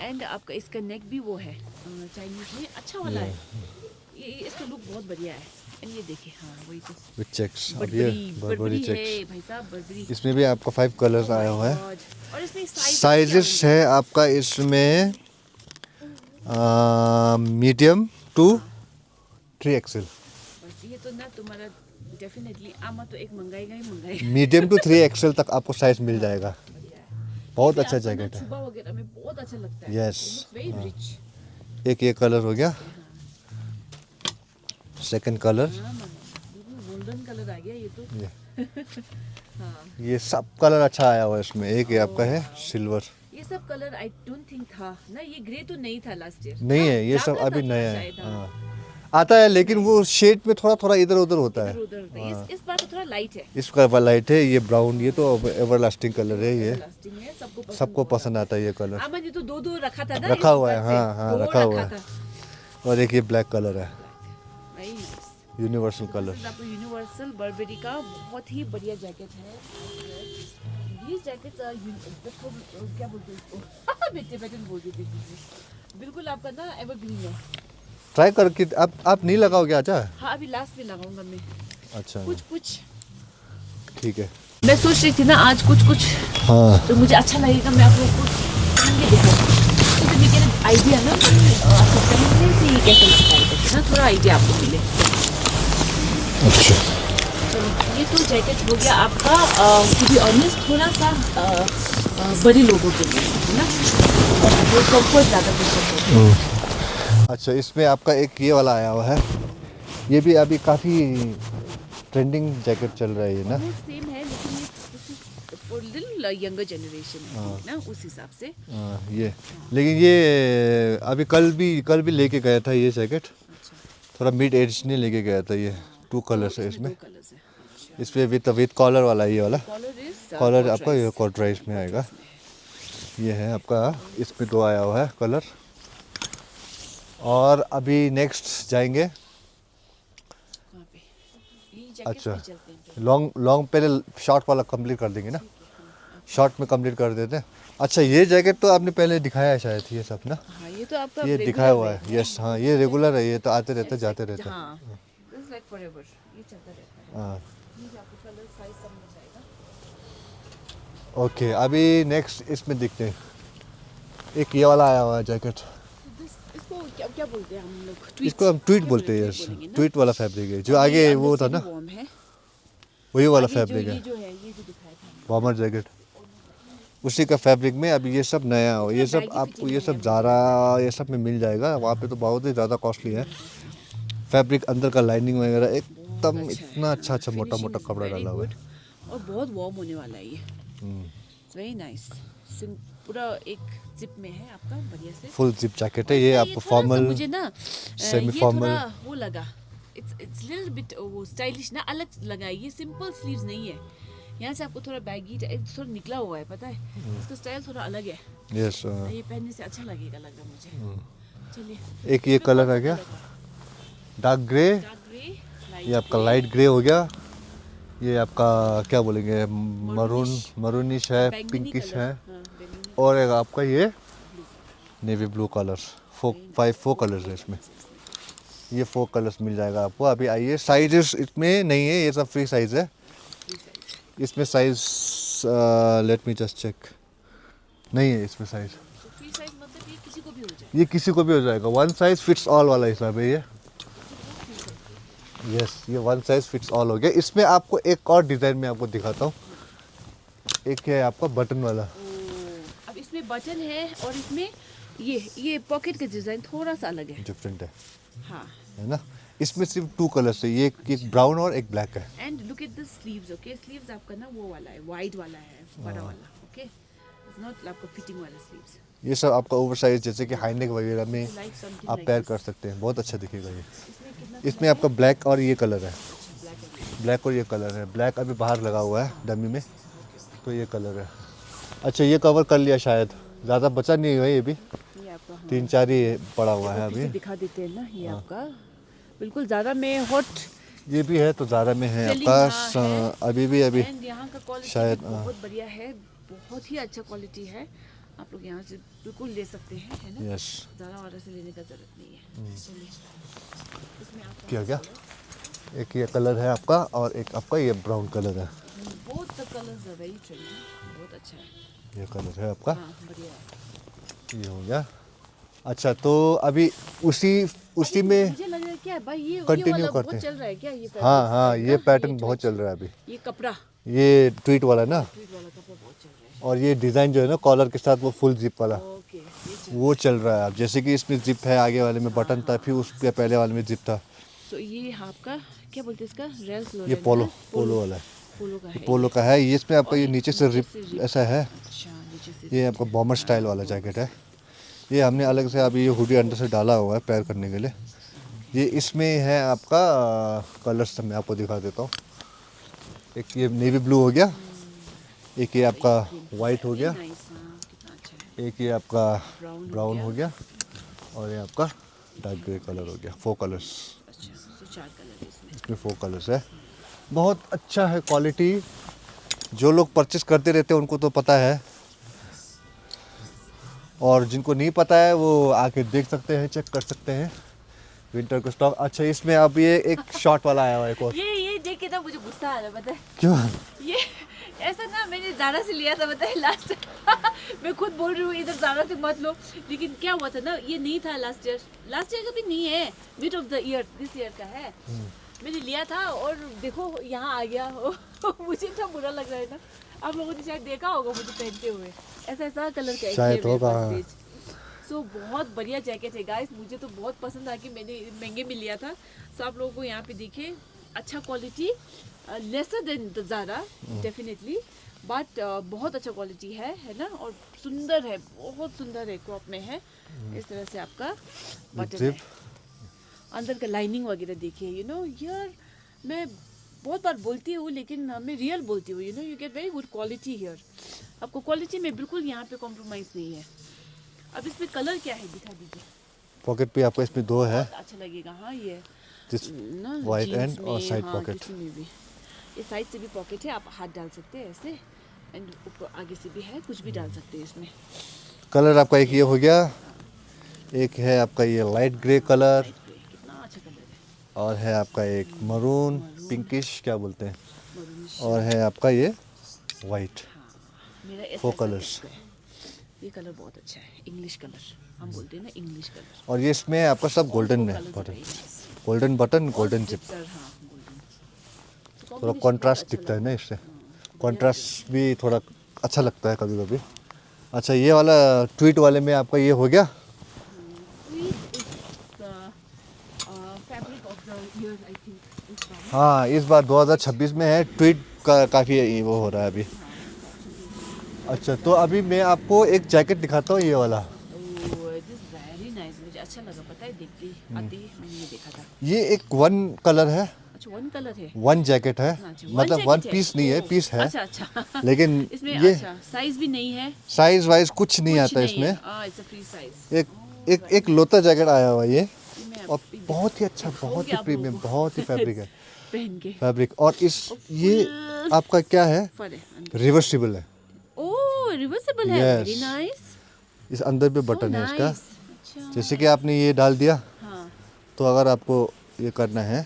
A: And आपका इसका नेक भी वो है चाइनीज में, अच्छा वाला है। ये इसका लुक बहुत बढ़िया है। एंड ये देखिए, हाँ वही तो
B: विद चेक्स। अब ये बर्बरी
A: है
B: चेक्स।
A: भाई साहब, बर्बरी।
B: इसमें भी आपका 5 कलर्स आया हुआ है।
A: और इसमें
B: साइजेस है आपका इसमें मीडियम टू 3XL।
A: बस ये तो ना तुम्हारा डेफिनेटली आमा तो एक मंगाएगा ही मंगाएगा।
B: मीडियम टू 3XL तक आपको साइज मिल जाएगा। बहुत अच्छा
A: आपको ना
B: जैकेट है।
A: छुबा वगैरह में बहुत अच्छा लगता है।
B: Yes,
A: very rich.
B: एक ये कलर हो गया, सेकंड कलर
A: गोल्डन कलर आ गया ये तो।
B: ये सब कलर अच्छा आया हुआ है इसमें। एक ये आपका है सिल्वर।
A: ये सब कलर आई डोंट थिंक था ना, ये ग्रे तो नहीं था लास्ट ईयर।
B: नहीं है, ये सब अभी नया है। हाँ, आता है, लेकिन वो शेड में थोड़ा थोड़ा इधर उधर होता है।
A: उधर होता है। इस बार तो थोड़ा लाइट है।
B: इसका लाइट है, ये ब्राउन, ये तो एवरलास्टिंग कलर है। ये
A: लास्टिंग है,
B: सबको पसंद आता है ये कलर।
A: आमन ये तो दो रखा था ना,
B: रखा
A: इस
B: हुआ है,
A: बात से।
B: हाँ हाँ
A: दो
B: रखा हुआ
A: था।
B: है। और एक ये ब्लैक कलर है,
A: Very nice.
B: Universal
A: This
B: colour.
A: is आपको यूनिवर्सल बर्बेरी का बहुत ही बढ़िया जैकेट है। ये जैकेट क्या बोलते हैं इसको? बेटे पैटर्न बोल देते हैं। बिल्कुल आपका ना एवरग्रीन है।
B: ट्राई करके आप नहीं लगाओगे? अच्छा
A: हाँ, अभी लास्ट में लगाऊंगा मैं।
B: अच्छा,
A: कुछ
B: ठीक है।
A: मैं सोच रही थी ना आज कुछ
B: हाँ
A: तो मुझे अच्छा लगेगा, मैं आप लोग को पहन के दिखाऊँ तो मुझे आइडिया ना आपको पहनने से ये कैसे स्टाइल करते ना, थोड़ा आइडिया आपको मिले।
B: अच्छा,
A: चलो ये तो जैकेट हो गया आपका। टू बी ऑनेस्ट थोड़ा सा बड़े लोगों के लिए है ना, वो कंफर्ट ज़्यादा प्रेफर करते हैं।
B: अच्छा इसमें आपका एक ये वाला आया हुआ है, ये भी अभी काफ़ी ट्रेंडिंग जैकेट चल रहा है ये ना।
A: वो सेम है लेकिन ये फॉर लिटिल यंगर जनरेशन है ना, उस हिसाब से।
B: ये लेकिन ये अभी कल भी लेके गया था ये जैकेट। थोड़ा मिड एज ने लेके गया था ये। 2 कलर्स है इसमें।
A: कलर्स है।
B: इसमें विद कॉलर वाला ये वाला
A: कलर
B: कॉलर आपका ये कॉर्ड्राइज में आएगा। ये है आपका, इसमें 2 आया हुआ है कलर। और अभी नेक्स्ट जाएंगे। अच्छा लॉन्ग पहले शॉर्ट वाला कंप्लीट कर देंगे ना, शॉर्ट में कंप्लीट कर देते हैं। अच्छा ये जैकेट तो आपने पहले दिखाया है शायद, ये सब ना।
A: हाँ, ये तो आपका
B: ये दिखाया हुआ है, यस हाँ ये रेगुलर है, ये तो आते रहते जाते रहते हैं।
A: हाँ, this is like forever, ये चलता रहता है।
B: हाँ
A: ये आपको कलर साइज सब मिल जाएगा।
B: ओके, अभी नेक्स्ट इसमें देखते हैं। एक ये वाला आया हुआ है जैकेट,
A: इसको क्या बोलते हैं हम लोग?
B: इसको हम ट्वीट बोलते हैं। यस ट्वीट वाला फैब्रिक है, जो आगे वो था ना वही वाला फैब्रिक है,
A: जो है ये जो दिखाया था
B: वार्मर जैकेट उसी का फैब्रिक में। अभी ये सब नया हो, ये सब आपको ये सब ज़ारा ये सब में मिल जाएगा। वहाँ पे तो बहुत ही ज़्यादा कॉस्टली है फैब्रिक। अंदर का लाइनिंग वगैरह एकदम इतना अच्छा मोटा मोटा कपड़ा डाला हुआ है।
A: और बहुत वार्म होने वाला है ये। Very nice. पूरा एक जिप में है आपका, बढ़िया से
B: फुल जिप जैकेट है ये। आपको फॉर्मल,
A: मुझे ना
B: सेमी फॉर्मल
A: वो लगा, इट्स लिटिल बिट वो स्टाइलिश ना, अलग लगा। ये सिंपल स्लीव्स नहीं है, यहाँ से आपको थोड़ा बैगी थोड़ा निकला हुआ है, पता है इसका स्टाइल थोड़ा अलग है।
B: यस
A: ये पहनने से अच्छा लगेगा, लग रहा मुझे। चलिए
B: एक ये कलर है क्या, डार्क ग्रे। ये आपका लाइट ग्रे हो गया। ये आपका क्या बोलेंगे, मरूनिश है, पिंकिश है। और एक आपका ये नेवी ब्लू कलर। 4 कलर्स है इसमें। ये 4 कलर्स मिल जाएगा आपको। अभी आइए, साइजेस इसमें नहीं है, ये सब फ्री साइज है। इसमें size let me just check, नहीं है इसमें साइज।
A: फ्री साइज मतलब ये किसी को भी हो जाए?
B: ये किसी को भी हो जाएगा, 1 साइज फिट्स ऑल वाला हिसाब है ये। यस ये 1 साइज फिट्स ऑल हो गया। इसमें आपको एक और डिज़ाइन में आपको दिखाता हूँ। एक है आपका बटन वाला।
A: अब इसमें बटन है और इसमें ये पॉकेट का डिजाइन थोड़ा सा अलग है,
B: डिफरेंट है,
A: हाँ
B: है ना। इसमें सिर्फ 2 कलर्स है, ये एक ब्राउन और एक ब्लैक है।
A: And look at the sleeves. Okay, sleeves आपका ना वो वाला है, वाइड वाला है, बड़ा वाला। ओके, इट्स नॉट आपका फिटिंग वाला स्लीव्स।
B: ये सब आपका ओवर साइज, जैसे कि हाई नेक वगैरह में
A: लाइक समथिंग
B: आप
A: लाइक
B: पेयर कर सकते हैं, बहुत अच्छा दिखेगा ये।
A: इसमें कितना
B: इसमें आपका ब्लैक और ये कलर है,
A: ब्लैक है?
B: ब्लैक और ये कलर है। ब्लैक अभी बाहर लगा हुआ है डमी में, तो ये कलर है। अच्छा ये कवर कर लिया शायद, ज़्यादा बचा नहीं हुआ ये भी,
A: ये आपका
B: 3-4 ही पड़ा हुआ है अभी।
A: दिखा देते हैं ना, ये आपका बिल्कुल ज़्यादा में हॉट
B: ये भी है तो ज़्यादा में है
A: Selling
B: आपका
A: हाँ है।
B: अभी भी
A: एंड यहाँ का क्वालिटी
B: शायद,
A: बहुत बढ़िया है, बहुत ही अच्छा क्वालिटी है। आप लोग यहाँ से बिल्कुल ले सकते हैं, है ना।
B: यस।
A: ज़्यादा ऑर्डर से लेने का जरूरत नहीं है। चलिए इसमें आपका
B: क्या एक ये कलर है आपका और एक आपका ये ब्राउन कलर है।
A: बहुत the colours are very trendy, बहुत अच्छा है।
B: ये कलर है आपका,
A: हाँ बढ़िया है।
B: ये हो गया। अच्छा तो अभी उसी में
A: मुझे लग रहा है क्या भाई, ये
B: Continue
A: वाला
B: करते
A: बहुत
B: हैं।
A: चल रहा है क्या ये fabric
B: हाँ
A: style
B: ये
A: ना?
B: पैटर्न बहुत चल रहा है अभी।
A: ये कपड़ा,
B: ये ट्वीट वाला ना,
A: ट्वीट वाला कपड़ा बहुत चल रहा है।
B: और ये डिज़ाइन जो है ना कॉलर के साथ वो फुल जिप वाला,
A: ओके, ये
B: वो चल रहा है अब। जैसे कि इसमें जिप है, आगे वाले में बटन था, फिर उसके पहले वाले में जिप था।
A: तो ये आपका क्या बोलते हैं इसका, रेल्स
B: ये पोलो वाला है,
A: पोलो का है।
B: पोलो का है। ये इसमें आपका ये
A: और
B: नीचे से
A: नीचे से
B: रिप
A: रिप।
B: ऐसा है।
A: अच्छा, नीचे से
B: ये आपका बॉमर स्टाइल वाला जैकेट है। ये हमने अलग से अभी ये हुडी अंडर से डाला हुआ है पैर करने के लिए। ये इसमें है आपका कलर्स, मैं आपको दिखा देता हूँ। एक ये नेवी ब्लू हो गया, एक ये आपका वाइट हो गया,
A: नाइस, कितना अच्छा है।
B: एक ये आपका
A: Brown हो
B: ब्राउन
A: गया।
B: हो गया, और ये आपका डार्क ग्रे कलर हो गया। 4 कलर्स,
A: अच्छा, तो 4 कलर है इसमें।
B: इसमें 4 कलर्स है। बहुत अच्छा है क्वालिटी। जो लोग परचेस करते रहते हैं उनको तो पता है, और जिनको नहीं पता है वो आके देख सकते हैं, चेक कर सकते हैं विंटर का स्टॉक। अच्छा, इसमें अब ये एक शॉर्ट वाला आया हुआ है एक और।
A: ये देख के ना मुझे गुस्सा आ रहा है, पता है
B: क्यों?
A: ये ऐसा ना, मैंने ज़ारा से लिया था, पता है लास्ट मैं खुद बोल रही हूँ इधर ज़ारा से मत लो, लेकिन क्या हुआ था ना, ये नहीं था लास्ट ईयर का भी नहीं है, mid of the year this year का है। मैंने लिया था और देखो यहाँ आ गया मुझे इतना बुरा लग रहा है ना। आप लोगों ने शायद देखा होगा मुझे पहनते हुए, ऐसा कलर का
B: शायद होगा।
A: सो बहुत बढ़िया जैकेट है गाइस, मुझे तो बहुत पसंद आ, कि मैंने महंगे में लिया था। सो आप लोगों को यहाँ पे देखिए, अच्छा quality, lesser than the Zara definitely, but बहुत अच्छा क्वालिटी है ना, और सुंदर है, बहुत सुंदर है, क्रॉप में है। इस तरह से आपका बटन है, अंदर का लाइनिंग वगैरह देखिए, यू नो हियर मैं बहुत बार बोलती हूँ, लेकिन मैं रियल बोलती हूँ, you know you get very good quality here. आपको क्वालिटी में बिल्कुल यहाँ पे कॉम्प्रोमाइज़ नहीं है। अब इसमें कलर क्या है दिखा दीजिए।
B: पॉकेट पे आपका इसमें 2 है,
A: बहुत अच्छा लगेगा। हाँ, ये
B: जिस
A: ना
B: वाइट
A: jeans
B: एंड और
A: में,
B: साइड
A: हाँ,
B: पॉकेट।
A: किसी में भी, इस साइड से भी पॉकेट है, आप हाथ डाल सकते हैं ऐसे, एंड ऊपर आगे से भी है, कुछ भी डाल सकते हैं इसमें।
B: कलर आपका एक ये हो गया, एक है आपका ये light grey colour,
A: light grey, कितना अच्छा कलर है,
B: और है आपका एक मरून पिंकिश क्या बोलते हैं,
A: मरूनिश।
B: और है आपका ये वाइट।
A: हाँ, मेरा ऐसा
B: 4
A: ऐसा
B: कलर्स।
A: टाइप का है। ये कलर बहुत अच्छा है, इंग्लिश कलर हम बोलते हैं ना, इंग्लिश कलर।
B: और ये इसमें आपका सब गोल्डन में button, golden button, golden zip.
A: हाँ, गोल्डन।
B: थोड़ा कंट्रास्ट दिखता है ना इससे, कंट्रास्ट भी थोड़ा अच्छा लगता है कभी कभी। अच्छा, ये वाला ट्वीट वाले में आपका ये हो गया,
A: fabric of the year I think.
B: हाँ इस बार 2026 में है, ट्वीट का काफ़ी वो हो रहा है अभी। अच्छा, तो अभी मैं आपको एक जैकेट दिखाता हूँ, ये वाला।
A: वेरी नाइस, मुझे अच्छा लगा, पता है देखते ही आते ही मैंने ये देखा था।
B: ये एक 1 कलर है,
A: अच्छा, 1 कलर है।
B: 1 जैकेट है,
A: अच्छा,
B: मतलब 1
A: jacket है।
B: पीस नहीं है,
A: ओह,
B: पीस है,
A: अच्छा अच्छा
B: लेकिन
A: इसमें
B: ये
A: अच्छा साइज भी नहीं है,
B: साइज वाइज कुछ नहीं
A: कुछ
B: आता
A: नहीं
B: इसमें।
A: है, इट्स अ फ्री साइज।
B: एक लोता जैकेट आया हुआ है ये,
A: मैं
B: और
A: अभी
B: बहुत ही अच्छा, बहुत ही
A: क्या
B: प्रीमियम,
A: बोलूं?
B: बहुत ही फैब्रिक है,
A: पहन के
B: फैब्रिक। और इस ये आपका क्या है,
A: फर है अंदर।
B: रिवर्सिबल है,
A: ओह, रिवर्सिबल है,
B: Yes.
A: वेरी नाइस,
B: इस अंदर पे
A: सो
B: बटन है इसका।
A: नाइस। अच्छा,
B: जैसे कि आपने ये डाल दिया,
A: हाँ,
B: तो अगर आपको ये करना है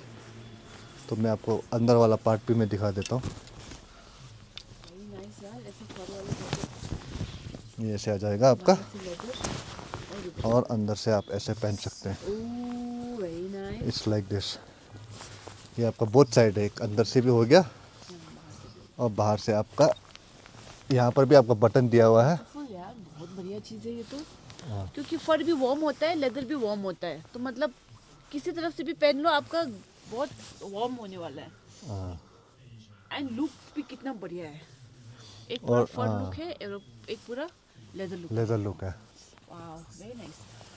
B: तो मैं आपको अंदर वाला पार्ट भी मैं दिखा देता हूँ।
A: वेरी नाइस यार, ऐसे फर वाले जैकेट,
B: ये ऐसे आ जाएगा आपका,
A: ऐसे लेदर,
B: और अंदर से आप ऐसे पहन सकते हैं,
A: oh very nice.
B: It's like this. ये आपका बोथ साइड है, एक अंदर से भी हो गया और बाहर से आपका, यहाँ पर भी आपका बटन दिया हुआ है।
A: फर यार, बहुत बढ़िया चीज़ है ये तो, क्योंकि फर भी वार्म होता है, लेदर भी वार्म होता है, तो मतलब किसी तरफ से भी पहन लो, आपका बहुत वार्म होने वाला है।
B: हाँ,
A: एंड लुक भी कितना बढ़िया है, एक पूरा
B: और,
A: फर लुक है और एक पूरा लेदर लुक।
B: लेदर लुक है,
A: वाह, वेरी नाइस,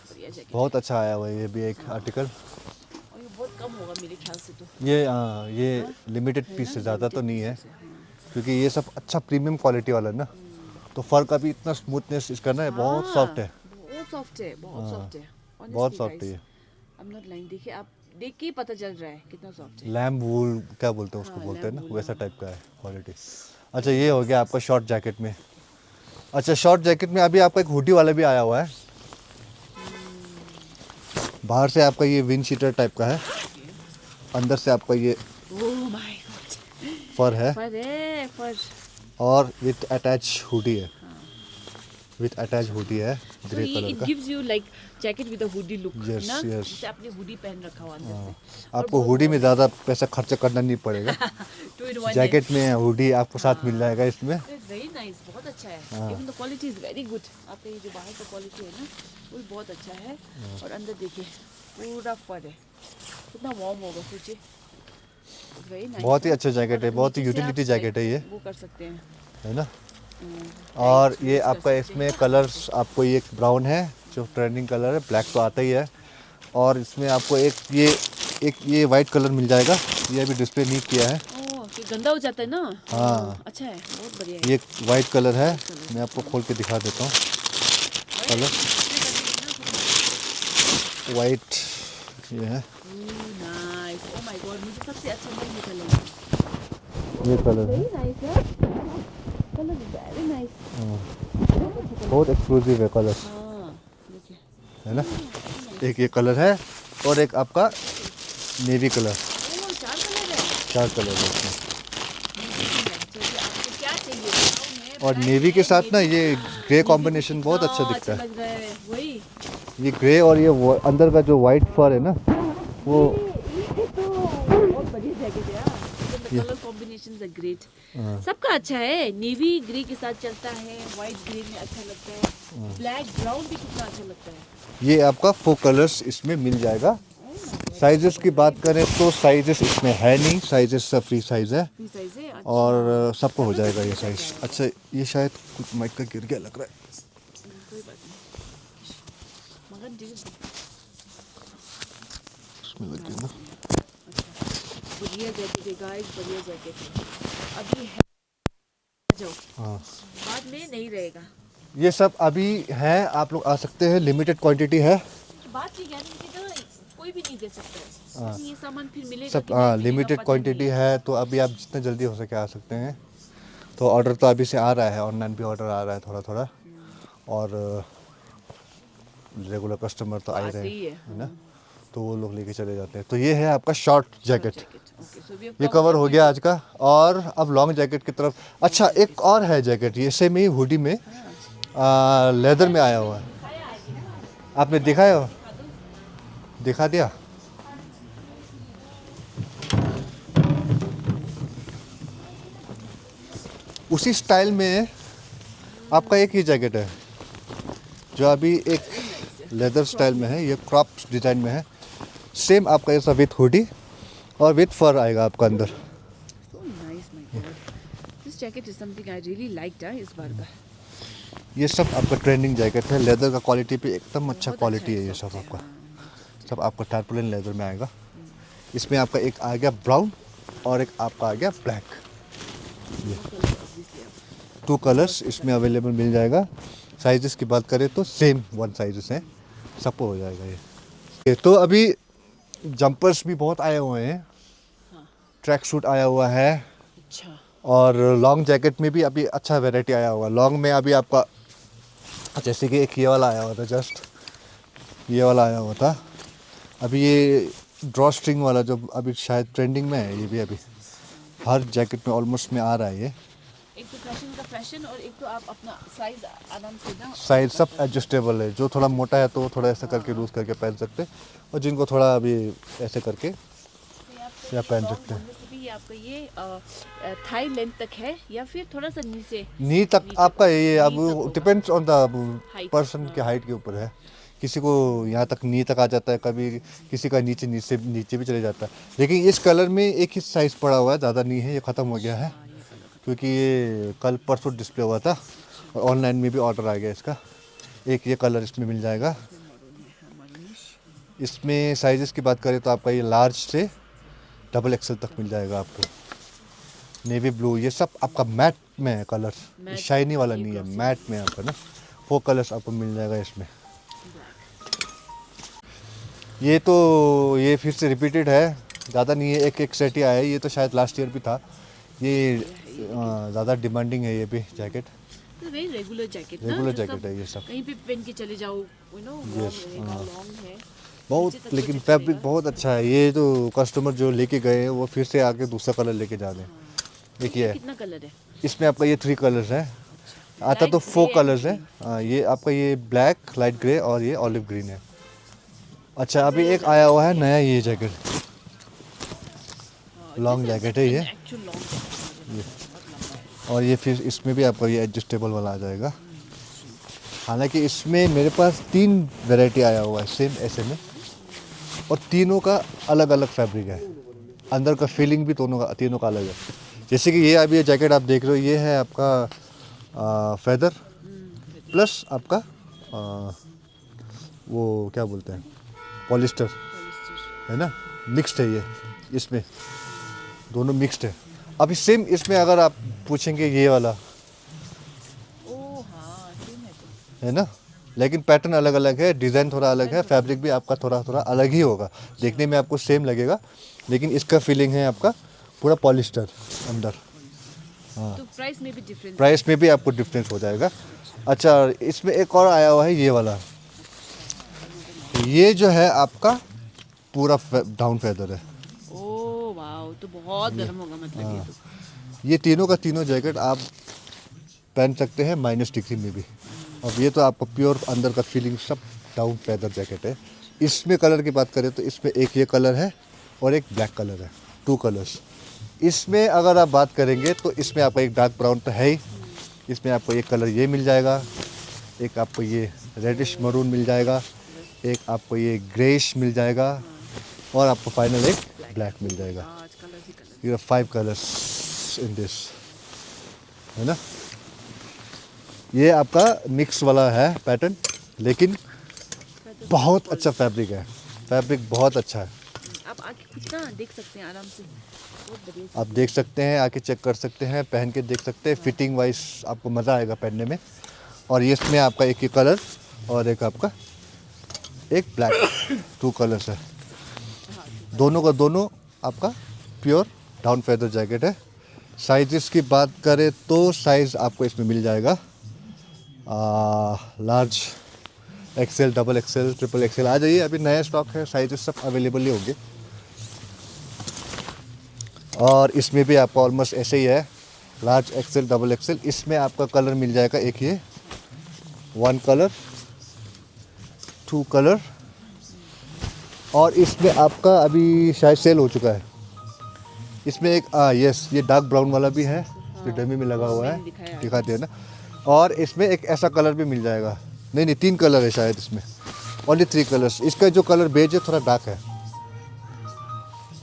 A: बढ़िया जैकेट।
B: बहुत अच्छा आया हुआ है ये भी एक आर्टिकल।
A: और ये बहुत कम होगा मेरे ख्याल से तो,
B: ये लिमिटेड पीस से ज़्यादा तो नहीं है,
A: pieces है, हाँ।
B: क्योंकि ये सब अच्छा प्रीमियम क्वालिटी वाला है ना, तो फर का भी इतना स्मूथनेस इसका ना बहुत
A: हाँ,
B: सॉफ्ट है,
A: बहुत सॉफ्ट है, बहुत सॉफ्ट है,
B: बहुत सॉफ्ट है ये।
A: आई एम नॉट लाइंग, देखिए आप देख के ही पता चल रहा है कितना सॉफ्ट है।
B: लैम्ब वूल क्या बोलते हैं उसको,
A: हाँ,
B: बोलते हैं ना,
A: lamb wool,
B: वैसा
A: हाँ।
B: टाइप का है क्वालिटी। अच्छा, ये हो गया आपका शॉर्ट जैकेट में। अच्छा, शॉर्ट जैकेट में अभी आपका एक हुडी वाला भी आया हुआ है, बाहर से आपका ये विंड शीटर टाइप का है, अंदर से आपका ये
A: ओह माय गॉड,
B: फर है,
A: फर है, फर।
B: और विथ अटैच हुडी है, विथ अटैच हुडी है
A: So
B: ग्रे
A: ये
B: कलर
A: it
B: का।
A: gives you like jacket with a hoodie look,
B: Yes,
A: ना?
B: yes.
A: जैसे आपने हुडी पहन रखा हुआ अंदर से। और
B: आपको
A: बहुत-
B: हुडी में ज़्यादा पैसा खर्चा करना नहीं पड़ेगा,
A: two in one है।
B: जैकेट में हुडी आपको साथ मिल जाएगा इसमें।
A: It's very nice, बहुत अच्छा है। Even the quality is very good। आपका ये जो बाहर का क्वालिटी है ना, वो भी बहुत अच्छा है। और अंदर देखिए, पूरा फर है। कितना वार्म होगा सोचिए। Very nice,
B: बहुत ही
A: ना?
B: अच्छा जैकेट है,
A: और
B: बहुत ही
A: नीचे से
B: यूटिलिटी
A: आप
B: जैकेट है ये,
A: वो कर सकते हैं।
B: है ना।
A: हम्म,
B: और
A: टाइट
B: ये
A: यूज़ कर
B: आपका
A: सकते
B: इसमें
A: हैं।
B: कलर्स, आपको ये ब्राउन है जो ट्रेंडिंग कलर है, ब्लैक तो आता ही है, और इसमें आपको एक ये वाइट कलर मिल जाएगा, ये अभी डिस्प्ले नहीं किया है।
A: ओह, कि गंदा हो जाता है ना।
B: हाँ।
A: अच्छा है, बहुत बढ़िया है।
B: ये वाइट कलर है, मैं आपको खोल के दिखा देता हूँ। कलर वाइट ये है,
A: नाइस। ओह माय गॉड, मुझे सबसे अच्छा ये कलर है।
B: ये कलर है।
A: वेरी नाइस है, कलर वेरी नाइस।
B: बहुत एक्सक्लूसिव है कलर,
A: हाँ, देखिए।
B: है ना। एक ये कलर है और एक आपका नेवी कलर,
A: ओह, 4 कलर है।
B: 4 कलर है इसमें।
A: चलिए, आपको क्या चाहिए ब्राउन है,
B: और
A: ब्लैक
B: नेवी के
A: है,
B: साथ ना
A: नेवी
B: ये
A: का।
B: ग्रे
A: नेवी
B: कॉम्बिनेशन बहुत
A: कितना
B: अच्छा दिखता है।
A: लग रहा है, वही।
B: ये ग्रे और ये अंदर का जो वाइट फर है ना, वो
A: ये तो बहुत बढ़िया जैकेट है यार। Colour combinations are great. सबका अच्छा है, नेवी ग्रे के साथ चलता है, व्हाइट ग्रे में अच्छा लगता है, ब्लैक ब्राउन भी कितना अच्छा लगता है।
B: ये आपका 4 कलर्स इसमें मिल जाएगा। साइजेस की बात करें तो साइजेस इसमें है नहीं, साइजेस सब फ्री साइज है
A: फ्री साइज है, अच्छा।
B: और सबको हो जाएगा ये साइज। अच्छा, ये शायद कुछ माइक का गिर गया लग रहा है।
A: कोई बात नहीं, मगर
B: इसमें लग गया ना।
A: बढ़िया जैकेट है गाइस, बढ़िया जैकेट है। अभी है, जाओ,
B: हाँ,
A: बाद में नहीं रहेगा।
B: ये सब अभी है, आप लोग आ सकते हैं, लिमिटेड क्वांटिटी है।
A: बात की गारंटी तो कोई भी नहीं दे सकता है। ये सामान फिर मिलेगा
B: सब
A: कि नहीं मिलेगा,
B: लिमिटेड
A: पता
B: क्वांटिटी
A: नहीं।
B: है, तो अभी आप जितने जल्दी हो सके आ सकते हैं। तो ऑर्डर तो अभी से आ रहा है, ऑनलाइन भी ऑर्डर आ रहा है थोड़ा थोड़ा, और रेगुलर कस्टमर तो आ ही रहे
A: सही
B: हैं,
A: है,
B: है ना। तो वो लोग लेके चले जाते हैं। तो ये है आपका short jacket,
A: okay, so we have
B: ये कवर हो गया आज का। और अब लॉन्ग जैकेट की तरफ। अच्छा, एक और है जैकेट, ये सेम ही हुडी में लेदर में आया हुआ है। आपने देखा है, दिखा दिया। उसी स्टाइल में आपका एक ही जैकेट है जो अभी एक लेदर स्टाइल में है, ये क्रॉप डिजाइन में है। सेम आपका ऐसा विथ हुडी और विथ फर आएगा आपका अंदर।
A: So nice, my God. This jacket is something I really liked इस बार का।
B: ये सब आपका ट्रेंडिंग जैकेट है, लेदर का क्वालिटी पे एकदम अच्छा
A: बहुत
B: क्वालिटी
A: अच्छा
B: है। ये
A: soft
B: सब आपका
A: हाँ।
B: सब आपका टारपोलिन लेदर में आएगा। इसमें आपका एक आ गया ब्राउन और एक आपका आ गया ब्लैक। टू कलर्स इसमें अवेलेबल मिल जाएगा। साइजेस की बात करें तो सेम 1 साइजेस हैं, सबको हो जाएगा ये। तो अभी जंपर्स भी बहुत आए हुए हैं, ट्रैक सूट आया हुआ है,
A: अच्छा,
B: और लॉन्ग जैकेट में भी अभी अच्छा वैरायटी आया हुआ है। लॉन्ग में अभी आपका जैसे कि एक ये वाला आया हुआ था, जस्ट ये वाला आया हुआ था। अभी ये ड्रॉ स्ट्रिंग वाला जो अभी शायद ट्रेंडिंग में है, ये भी अभी हर जैकेट में ऑलमोस्ट में आ रहा है ये।
A: एक तो फैशन का फैशन और एक तो आप अपना साइज आराम से ना
B: साइज सब एडजस्टेबल है, जो थोड़ा मोटा है तो वो थोड़ा ऐसा करके लूज करके पहन सकते हैं, और जिनको थोड़ा अभी ऐसे करके या पहन सकते हैं।
A: ये आपका ये थाई लेंथ तक है या फिर थोड़ा सा नीचे?
B: नी तक आपका ये अब
A: नी तक
B: depends on the
A: Height,
B: person के हाइट के ऊपर है। किसी को यहाँ तक नी तक आ जाता है, कभी किसी का नीचे नीचे नीचे भी चले जाता है। लेकिन इस कलर में एक ही साइज़ पड़ा हुआ है, ज़्यादा नहीं है, ये ख़त्म हो गया है क्योंकि ये कल परसों डिस्प्ले हुआ था और ऑनलाइन में भी ऑर्डर आ गया इसका। एक ये कलर इसमें मिल जाएगा। इसमें साइजेस की बात करें तो आपका ये लार्ज से डबल एक्सल तक मिल जाएगा आपको। नेवी ब्लू, ये सब आपका मैट में है कलर, शाइनी वाला नहीं है, मैट में आपका ना 4 कलर्स आपको मिल जाएगा इसमें। ये तो ये फिर से रिपीटेड है, ज़्यादा नहीं है, एक एक सेट ही आया है। ये तो शायद लास्ट ईयर भी था। ये ज़्यादा डिमांडिंग है ये भी जैकेट।
A: वेरी रेगुलर जैकेट ना,
B: रेगुलर
A: जो
B: जैकेट
A: सब
B: है ये सब।
A: कहीं भी पहन के चले जाओ, यू नो, लॉन्ग है
B: बहुत,
A: नीचे तक
B: लेकिन
A: बजट
B: फैब्रिक
A: चलेगा।
B: बहुत अच्छा है। ये तो कस्टमर जो लेके गए हैं वो फिर से आके दूसरा कलर लेके जा रहे हैं। एक ये है,
A: कितना कलर है?
B: इसमें आपका ये 3 कलर्स है, आता तो
A: Black,
B: 4
A: grey
B: कलर्स है।
A: and
B: हाँ, ये आपका ये ब्लैक, लाइट ग्रे और ये ऑलिव ग्रीन है। अच्छा, अभी एक आया हुआ है नया ये जैकेट, लॉन्ग जैकेट है ये,
A: एक्चुअल लॉन्ग जैकेट।
B: और ये फिर इसमें भी आपका ये एडजस्टेबल वाला आ जाएगा। हालांकि इसमें मेरे पास 3 वैरायटी आया हुआ है सेम ऐसे में, और तीनों का अलग अलग फैब्रिक है, अंदर का फीलिंग भी तीनों का अलग है। जैसे कि ये अभी ये जैकेट आप देख रहे हो, ये है आपका फेदर प्लस आपका वो क्या बोलते हैं, पॉलिस्टर है ना, मिक्स्ड है ये, इसमें दोनों मिक्स्ड है। अभी सेम इसमें अगर आप पूछेंगे ये वाला
A: ओ हाँ सेम है तो।
B: है ना, लेकिन पैटर्न अलग अलग है, डिज़ाइन थोड़ा अलग है, फैब्रिक भी आपका थोड़ा थोड़ा अलग ही होगा। देखने में आपको सेम लगेगा, लेकिन इसका फीलिंग है आपका पूरा पॉलिस्टर अंदर।
A: तो प्राइस में भी डिफरेंस।
B: प्राइस में भी आपको डिफरेंस हो जाएगा। अच्छा, इसमें एक और आया हुआ है ये वाला, ये जो है आपका पूरा डाउन फेदर है।
A: ओ वाओ, तो बहुत गर्म होगा मतलब ये तो।
B: ये तीनों का तीनों जैकेट आप पहन सकते हैं -डिग्री में भी। अब ये तो आपको प्योर अंदर का फीलिंग सब डाउन फेदर जैकेट है। इसमें कलर की बात करें तो इसमें एक ये कलर है और एक ब्लैक कलर है, 2 कलर्स। इसमें अगर आप बात करेंगे तो इसमें आपको एक डार्क ब्राउन तो है ही, इसमें आपको एक कलर ये मिल जाएगा, एक आपको ये रेडिश मरून मिल जाएगा, एक आपको ये ग्रेश मिल जाएगा, और आपको फाइनल एक ब्लैक मिल जाएगा।
A: आज कलर ही कलर।
B: ये 5 कलर्स इन दिस, है ना। ये आपका मिक्स वाला है पैटर्न, लेकिन बहुत अच्छा फैब्रिक है, फैब्रिक बहुत अच्छा है।
A: आप आके खुद ना देख सकते हैं आराम से, बहुत बढ़िया।
B: आप देख सकते हैं, आके चेक कर सकते हैं, पहन के देख सकते हैं, फिटिंग वाइज आपको मज़ा आएगा पहनने में। और ये इसमें आपका एक ही कलर और एक आपका एक ब्लैक, 2 कलर्स है, दोनों का दोनों आपका प्योर डाउन फेदर जैकेट है। साइज़ की बात करें तो साइज़ आपको इसमें मिल जाएगा large, XL, double XL, triple XL. आ जाइए, अभी नया स्टॉक है, साइजेस सब अवेलेबल ही होंगे। और इसमें भी आपका ऑलमोस्ट ऐसे ही है, लार्ज, एक्सेल, डबल एक्सेल। इसमें आपका कलर मिल जाएगा एक ये 1 कलर, 2 कलर, और इसमें आपका अभी शायद सेल हो चुका है। इसमें एक यस, ये डार्क ब्राउन वाला भी है जो डमी में लगा हुआ है, दिखाते हैं ना। और इसमें एक ऐसा कलर भी मिल जाएगा, नहीं 3 कलर है शायद इसमें, ओनली 3 कलर्स। इसका जो कलर बेज है थोड़ा डार्क है,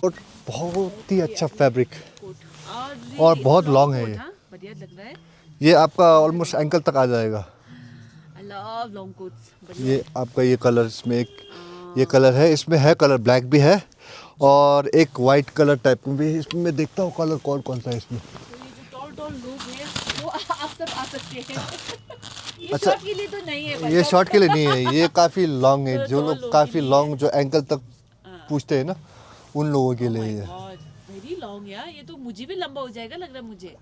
B: और बहुत ही अच्छा फैब्रिक, और बहुत लॉन्ग है ये।
A: बढ़िया लग रहा है।
B: ये आपका ऑलमोस्ट एंकल तक आ जाएगा।
A: I love long quotes.
B: ये आपका ये कलर, इसमें एक ये कलर है, इसमें है कलर ब्लैक भी है, और एक वाइट कलर टाइप में भी। इसमें मैं देखता हूँ कलर कौन कौन सा है इसमें।
A: तो ये जो टॉल टॉल लोग हैं वो आप सब आ सकते हैं। ये
B: अच्छा,
A: शॉर्ट के लिए तो नहीं है,
B: ये शॉर्ट के लिए नहीं है, ये काफ़ी लॉन्ग है। जो लोग काफ़ी लॉन्ग, जो एंकल तक पूछते हैं ना, उन लोगों के लिए ये।
A: वेरी लॉन्ग यार, ये तो मुझे भी लंबा हो जाएगा लग रहा है मुझे।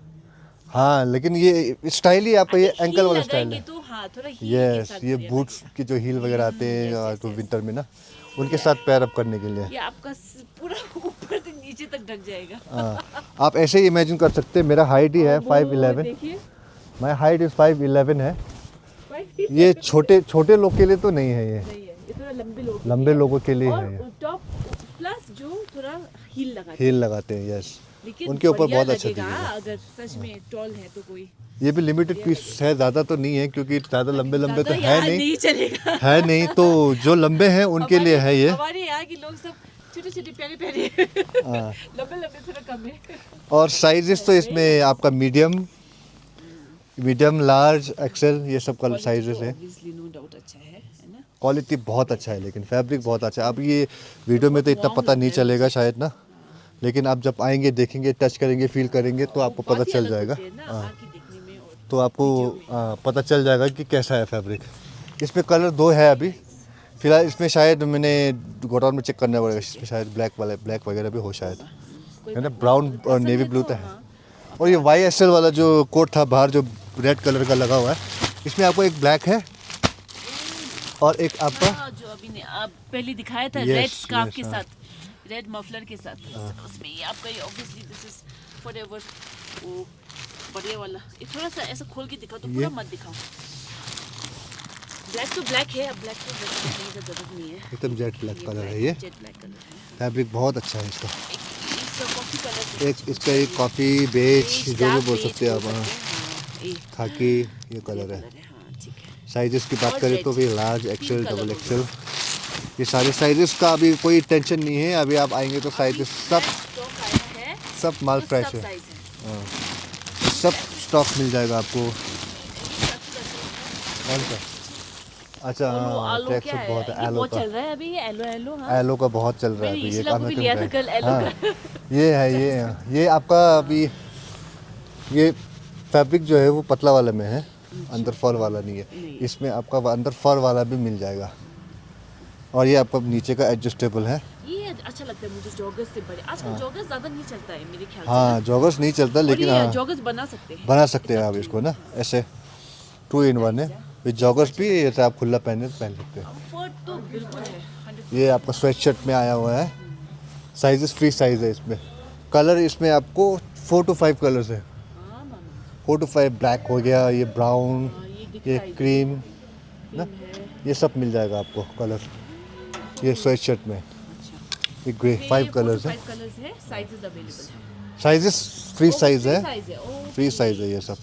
B: हाँ, लेकिन ये स्टाइल ही आपका ये एंकल वाला स्टाइल है।
A: तो हाँ, थोड़ा heel के
B: यस,
A: साथ
B: ये
A: बढ़िया
B: बूट्स की जो हील वगैरह आते हैं तो विंटर में ना, उनके साथ पैर अप करने के लिए।
A: लगेगा। ये आपका पूरा ऊपर से नीचे तक ढक जाएगा।
B: हाँ, आप ऐसे ही इमेजिन कर सकते हैं। मेरा हाइट ही है 5'11",
A: देखिए
B: माई हाइट इज़ 5'11" है। ये छोटे छोटे लोग के लिए तो नहीं है,
A: नहीं है, ये थोड़ा लंबे लोग
B: लंबे लोगों के लिए
A: और
B: है ये।
A: टॉप प्लस जो थोड़ा हील लगाते
B: हील लगाते हैं, यस,
A: हैं। लेकिन
B: उनके ऊपर
A: बढ़िया
B: बहुत अच्छा
A: लगेगा
B: दिखेगा।
A: अगर सच में टॉल है तो कोई
B: ये भी लिमिटेड पीस है, ज़्यादा तो नहीं है, क्योंकि ज़्यादा लंबे लंबे तो
A: ज़्यादा
B: है
A: यार
B: नहीं,
A: चलेगा।
B: है नहीं। तो जो लंबे हैं उनके लिए है ये।
A: हमारे यहाँ के लोग सब छोटे छोटे प्यारे प्यारे, लंबे लंबे थोड़ा कम है।
B: और साइजेस तो इसमें आपका मीडियम, लार्ज, एक्सेल, ये सब का साइजेस है।
A: ऑब्वियसली नो डाउट अच्छा है ना।
B: क्वालिटी बहुत अच्छा है, लेकिन फैब्रिक बहुत अच्छा है। अब ये वीडियो में तो इतना पता नहीं चलेगा शायद ना, लेकिन आप जब आएंगे, देखेंगे, टच करेंगे, फील करेंगे तो आपको पता चल जाएगा। तो आपको पता चल जाएगा कि कैसा है फैब्रिक। इसमें कलर 2 है अभी फिलहाल। इसमें शायद मैंने गोडाउन में चेक करना पड़ेगा, इसमें शायद ब्लैक वगैरह भी हो शायद, है ना। ब्राउन और नेवी ब्लू तो है। और ये YSL वाला जो कोट था बाहर, जो रेड कलर का लगा हुआ है, इसमें आपको एक ब्लैक है और एक आपका
A: जो अभी ने आप पहले दिखाया था,
B: Yes,
A: रेड स्कार्फ
B: yes,
A: के
B: हाँ।
A: साथ, रेड मफलर के साथ, उसमें ये आपका ये ऑब्वियसली दिस इज फॉरएवर। वो बढ़िया वाला, ये थोड़ा सा ऐसा खोल के दिखाओ, तो पूरा मत दिखाओ। ब्लैक तो ब्लैक है, अब ब्लैक तो दिखाने की जरूरत नहीं है।
B: एकदम जेट ब्लैक कलर है। ये
A: जेट ब्लैक कलर है।
B: फैब्रिक बहुत अच्छा है इसका।
A: इसका कॉफी कलर,
B: एक इसका एक कॉफ़ी बेज जो भी बोल सकते हैं आप, हाँ,
A: ये
B: खाकी ये कलर है।
A: हाँ ठीक है।
B: साइजेस की बात
A: और
B: करें
A: red,
B: तो भी लार्ज, एक्सेल,
A: colour
B: डबल
A: हो
B: एक्सेल, ये सारे साइजेस का अभी कोई टेंशन नहीं है। अभी आप आएंगे तो साइजेस सब
A: स्टॉक आया है,
B: सब माल
A: तो
B: फ्रेश
A: सब
B: है,
A: साइज है।
B: सब स्टॉक मिल जाएगा आपको। कौन सा? अच्छा
A: और वो
B: हाँ,
A: आलो
B: ट्रैक
A: क्या
B: सूट
A: है,
B: बहुत है,
A: ये
B: एलो
A: बहुत
B: का।
A: चल रहा है अभी, ये एलो एलो। हाँ,
B: एलो का बहुत चल रहा है
A: मैंने
B: अभी, ये
A: इसलिए आपको भी
B: अमेरिकन
A: लिया था
B: ब्रांड।
A: कल एलो
B: हाँ
A: का।
B: ये है, ये आपका अभी ये फैब्रिक जो है वो पतला वाला में है, अंदर फर वाला नहीं है।
A: नहीं।
B: इसमें आपका अंदर फर वाला भी मिल जाएगा, और ये आपका नीचे का एडजस्टेबल है।
A: ये अच्छा लगता है मुझे जॉगर्स से बड़े। आजकल जॉगर्स ज्यादा नहीं चलता है मेरे ख्याल से
B: हाँ
A: ना।
B: जॉगर्स नहीं चलता,
A: और
B: लेकिन
A: ये
B: हाँ
A: जॉगर्स बना सकते हैं।
B: बना सकते हैं आप इसको ना, ऐसे 2 in 1 है। विद जॉगर्स भी ऐसे आप खुला पहन सकते हैं।
A: कंफर्ट तो बिल्कुल है 100%।
B: ये आपका स्वेट शर्ट में आया हुआ है, साइजेस फ्री साइज है इसमें। कलर इसमें आपको 4 to 5 कलर्स है।
A: हाँ मामा।
B: 4 to 5, ब्लैक हो गया, ये ब्राउन,
A: हाँ, ये दिख
B: ये
A: रहा है,
B: क्रीम ना,
A: है।
B: ये सब मिल जाएगा आपको कलर। ये स्वेट शर्ट में
A: अच्छा,
B: ये ग्रे 5 कलर्स है।
A: 5 कलर्स है, साइजेस अवेलेबल है।
B: साइजेस फ्री साइज है,
A: साइज है। ओ
B: फ्री साइज है ये सब।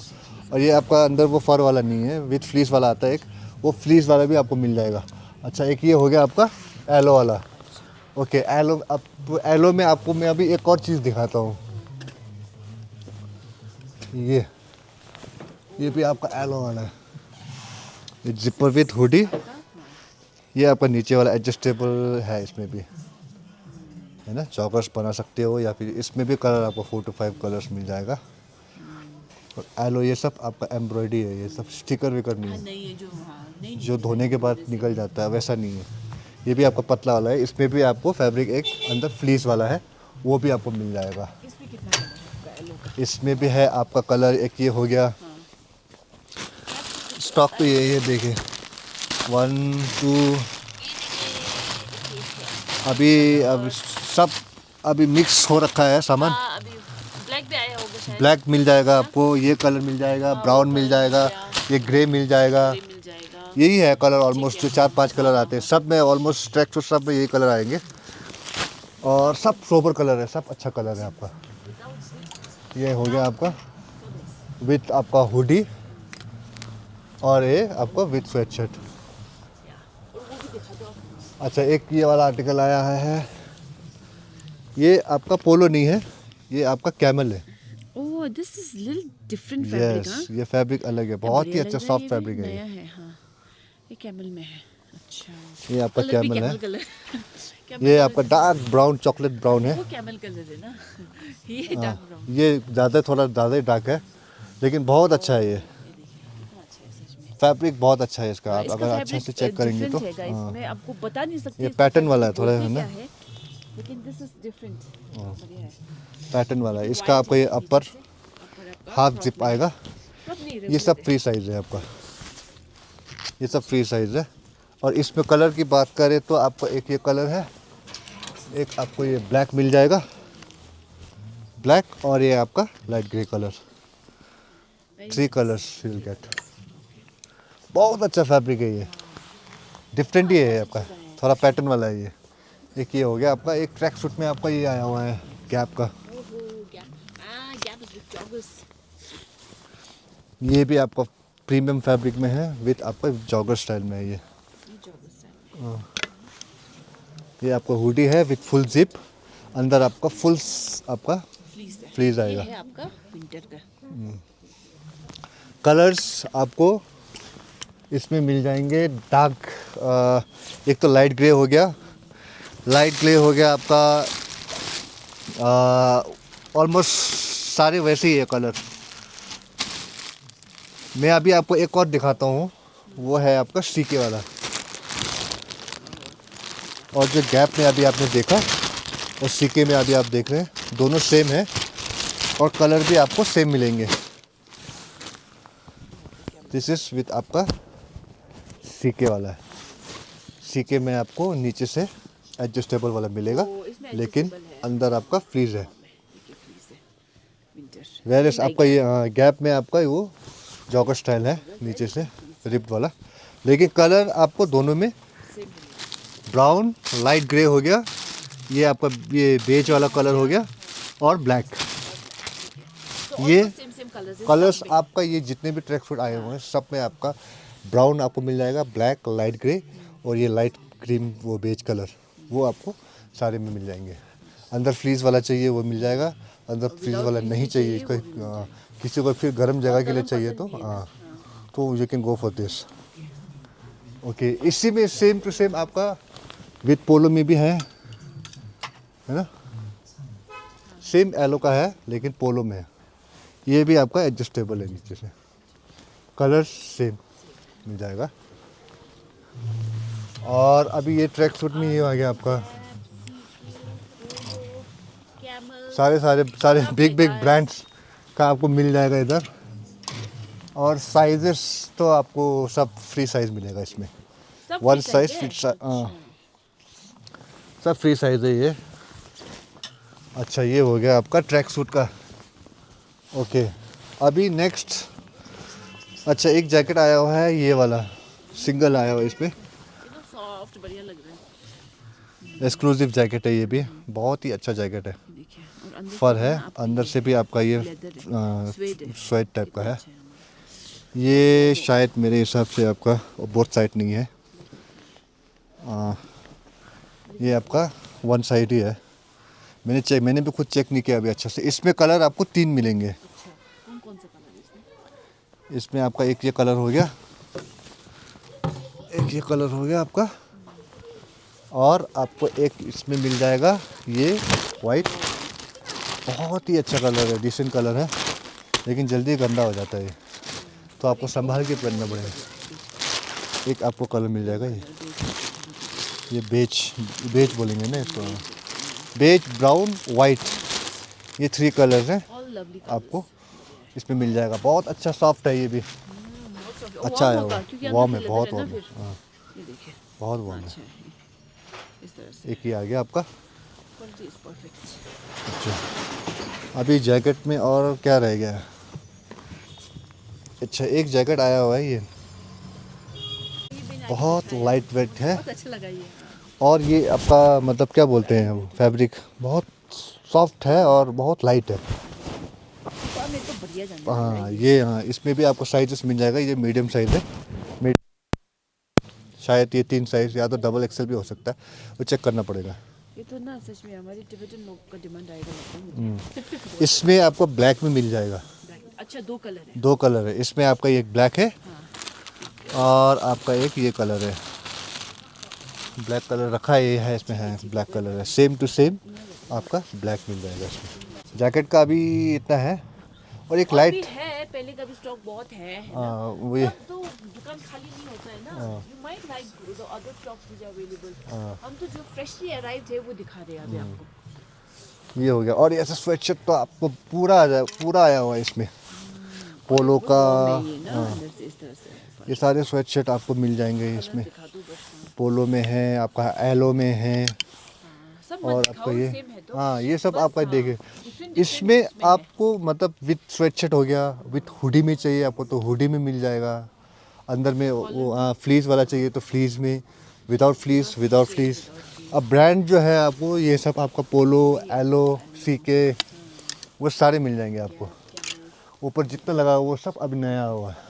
B: और ये आपका अंदर वो फर वाला नहीं है, विथ फ्लीस वाला आता है एक, वो फ्लीस वाला भी आपको मिल जाएगा। अच्छा एक ये हो गया आपका एलो वाला। ओके एलो, अब एलो में आपको मैं अभी एक और चीज़ दिखाता हूँ। ये भी आपका एलो वाला है, ये जिपर विथ हुडी। ये आपका नीचे वाला एडजस्टेबल है, इसमें भी है ना, जॉगर्स बना सकते हो, या फिर इसमें भी कलर आपको 4 to 5 कलर्स मिल जाएगा। और एलो ये सब आपका एम्ब्रॉयडरी है, ये सब स्टिकर विकर नहीं है,
A: नहीं है जो, हाँ नहीं
B: जो धोने के बाद निकल जाता है वैसा नहीं है। ये भी आपका पतला वाला है, इसमें भी आपको फैब्रिक एक अंदर फ्लीस वाला है, वो भी आपको मिल जाएगा।
A: इसमें कितना कलर है आपका एलो का?
B: इसमें भी है आपका कलर, एक ये हो गया स्टॉक। तो ये देखिए 1 2, अब सब अभी मिक्स हो रखा है सामान।
A: हाँ, अभी ब्लैक भी आया होगा शायद।
B: ब्लैक मिल जाएगा आपको, ये कलर मिल जाएगा, ब्राउन मिल जाएगा, ये ग्रे मिल जाएगा।
A: ये मिल जाएगा।
B: यही है कलर ऑलमोस्ट, जो 4-5 कलर आते हैं सब में, ऑलमोस्ट ट्रैक सूट सब में यही कलर आएंगे, और सब सोबर कलर है, सब अच्छा कलर है आपका। ये हो गया आपका विथ आपका हुडी, और ये आपका विथ स्वेट शर्ट। अच्छा एक ये वाला आर्टिकल आया है, ये आपका पोलो नहीं है, ये आपका कैमल है।
A: Oh this is little different fabric.
B: Yes ये फैब्रिक अलग है, बहुत ही अच्छा सॉफ्ट फैब्रिक है
A: नया
B: ये।
A: है। हाँ, ये कैमल में है। अच्छा,
B: ये आपका
A: कलर भी
B: कैमल है,
A: कैमल कलर।
B: ये आपका डार्क ब्राउन चॉकलेट ब्राउन है।
A: वो कैमल कलर है ना। ये डार्क ब्राउन।
B: ये थोड़ा ज़्यादा ही डार्क है, लेकिन बहुत अच्छा है ये
A: कितना अच्छा है सच में।
B: फैब्रिक, बहुत अच्छा है इसका। आप
A: इसका
B: अगर अच्छा से चेक करेंगे तो
A: different है guys, मैं आपको बता नहीं सकती
B: ये
A: इसका
B: पैटर्न वाला है
A: fabric
B: थोड़ा,
A: बोलते
B: है ना?
A: क्या है, लेकिन दिस इज डिफरेंट। बढ़िया है।
B: पैटर्न वाला है इसका। आपका ये अपर हाफ जिप आएगा, ये सब फ्री साइज है आपका, ये सब फ्री साइज है। और इसमें कलर की बात करें तो आपको एक ये कलर है, एक आपको ये ब्लैक मिल जाएगा, ब्लैक, और ये आपका light grey colour, 3 colours you will get. बहुत अच्छा फैब्रिक है ये, डिफरेंट ही है आपका, थोड़ा पैटर्न वाला है ये। एक ये हो गया आपका, एक ट्रैक सूट में आपका ये आया हुआ है गैप का, ये भी आपका प्रीमियम फैब्रिक में है, विथ आपका जॉगर स्टाइल में है ये। ये आपका हुडी है विथ फुल जिप, अंदर आपका फुल आपका फ्लीज आएगा।
A: ये है आपका विंटर का।
B: कलर्स आपको इसमें मिल जाएंगे डार्क, एक तो लाइट ग्रे हो गया, लाइट ग्रे हो गया आपका, ऑलमोस्ट सारे वैसे ही है कलर। मैं अभी आपको एक और दिखाता हूँ, वो है आपका सीके वाला, और जो गैप में अभी आपने देखा और सीके में अभी आप देख रहे हैं, दोनों सेम है, और कलर भी आपको सेम मिलेंगे। दिस इज विथ आपका सीके वाला है, सीके में आपको नीचे से एडजस्टेबल वाला मिलेगा, लेकिन अंदर आपका फ्रीज है। वेरएस आपका ये गैप में आपका वो जॉगर स्टाइल है, नीचे से रिप्ड वाला, लेकिन कलर आपको दोनों में ब्राउन, लाइट ग्रे हो गया, ये आपका ये बेज वाला कलर हो गया, और ब्लैक। ये कलर्स आपका ये जितने भी ट्रैक सूट आए हुए हैं सब में आपका ब्राउन आपको मिल जाएगा, ब्लैक, लाइट ग्रे, और ये लाइट क्रीम वो बेज कलर, वो आपको सारे में मिल जाएंगे। अंदर फ्लीज वाला चाहिए वो मिल जाएगा, अंदर फ्लीज वाला नहीं चाहिए, किसी को फिर गर्म जगह के लिए चाहिए तो हाँ, तो you can go for this. Okay, इसी में सेम टू सेम आपका विद पोलो में भी है ना? सेम एलो का है लेकिन पोलो में है। ये भी आपका एडजस्टेबल है नीचे से, कलर सेम मिल जाएगा। और अभी ये ट्रैक सूट में ये आ गया आपका, सारे सारे सारे बिग बिग ब्रांड्स का आपको मिल जाएगा इधर। और साइजेस तो आपको सब फ्री साइज मिलेगा इसमें, वन साइज फिट सब फ्री साइज है ये। अच्छा, ये हो गया आपका ट्रैक सूट का। ओके, अभी नेक्स्ट, अच्छा एक जैकेट आया हुआ है, ये वाला सिंगल आया हुआ है इसमें,
A: सॉफ्ट बढ़िया लग रहा है।
B: एक्सक्लूसिव जैकेट है ये भी, बहुत ही अच्छा जैकेट है।
A: देखिए, और अंदर
B: फर
A: से
B: है,
A: ना आपको
B: अंदर से भी आपका ये
A: लेदर है, स्वेड है,
B: स्वेट टाइप का है।
A: अच्छा है।
B: ये शायद मेरे हिसाब से आपका बोथ साइड नहीं है, ये आपका वन साइड ही है। मैंने भी खुद चेक नहीं किया अभी अच्छा से। इसमें कलर आपको 3 मिलेंगे।
A: अच्छा, कौन कौन सा कलर है इसमें?
B: इसमें आपका एक ये कलर हो गया, एक ये कलर हो गया आपका, और आपको एक इसमें मिल जाएगा ये वाइट। बहुत ही अच्छा कलर है, डिसेंट कलर है, लेकिन जल्दी गंदा हो जाता है ये, तो आपको संभाल के पहनना पड़ेगा। एक आपको कलर मिल जाएगा ये बेज, बेज बोलेंगे ना इसको, बेज, ब्राउन, वाइट, ये 3 कलर्स हैं आपको इसमें मिल जाएगा। बहुत अच्छा सॉफ्ट है ये भी, अच्छा है, वार्म है, बहुत वार्म है। हाँ,
A: ये देखिए,
B: बहुत वार्म है।
A: अच्छा है, इस तरह से
B: एक ही आ गया आपका।
A: Quality is perfect.
B: अच्छा, अभी जैकेट में और क्या रह गया है? अच्छा, एक जैकेट आया हुआ है, ये बहुत लाइट वेट है,
A: बहुत अच्छा लगा ये।
B: और ये आपका मतलब क्या बोलते हैं, फैब्रिक बहुत सॉफ्ट है और बहुत लाइट है।
A: और मेरे को बढ़िया जानना है।
B: हाँ, ये हाँ, इसमें भी आपको साइजेस मिल जाएगा। ये मीडियम साइज है, शायद ये 3 साइज या तो डबल एक्सेल भी हो सकता है, वो चेक करना पड़ेगा।
A: ये तो ना सच में हमारे टिबेटन लोग का डिमांड आएगा लगता है मुझे।
B: इसमें आपको ब्लैक में मिल जाएगा,
A: अच्छा, 2 कलर है।
B: 2 कलर है इसमें, आपका एक ब्लैक है और आपका एक ये कलर है, ब्लैक कलर रखा है, ये है इसमें, है ब्लैक कलर है, सेम टू सेम आपका ब्लैक मिल जाएगा इसमें। जैकेट का अभी इतना है, और एक
A: और
B: लाइट,
A: भी है, पहले का भी स्टॉक बहुत है ना?
B: वो ये
A: सब तो दुकान खाली नहीं होता है ना। You might like the other stocks which are available. हम तो जो फ्रेशली अराइव्ड है वो दिखा रहे हैं अभी आपको।
B: ये हो गया। और ऐसा स्वेटशर्ट तो आपको पूरा आ जाए, पूरा आया हुआ है इसमें, पोलो का।
A: ये ना अंदर से इस तरह से
B: ये सारे स्वेटशर्ट आपको मिल जाएंगे इसमें,
A: दिखा दूं बस।
B: पोलो में है आपका, एलो में है,
A: सब
B: और
A: मत
B: आपका
A: दिखाओ,
B: ये,
A: सेम है तो।
B: हाँ ये सब
A: बस,
B: आपका
A: हाँ,
B: देखिए।
A: different
B: इसमें
A: है।
B: आपको मतलब विथ स्वेटशर्ट हो गया, विथ हुडी में चाहिए आपको तो हुडी में मिल जाएगा। अंदर में वो फ्लीस वाला चाहिए तो फ्लीस में, विदाउट फ्लीस, विदाउट फ्लीस। अब ब्रांड जो है आपको ये सब आपका पोलो, एलो, सीके, वो सारे मिल जाएंगे आपको। ऊपर जितना लगा हुआ वो सब अभी नया हुआ है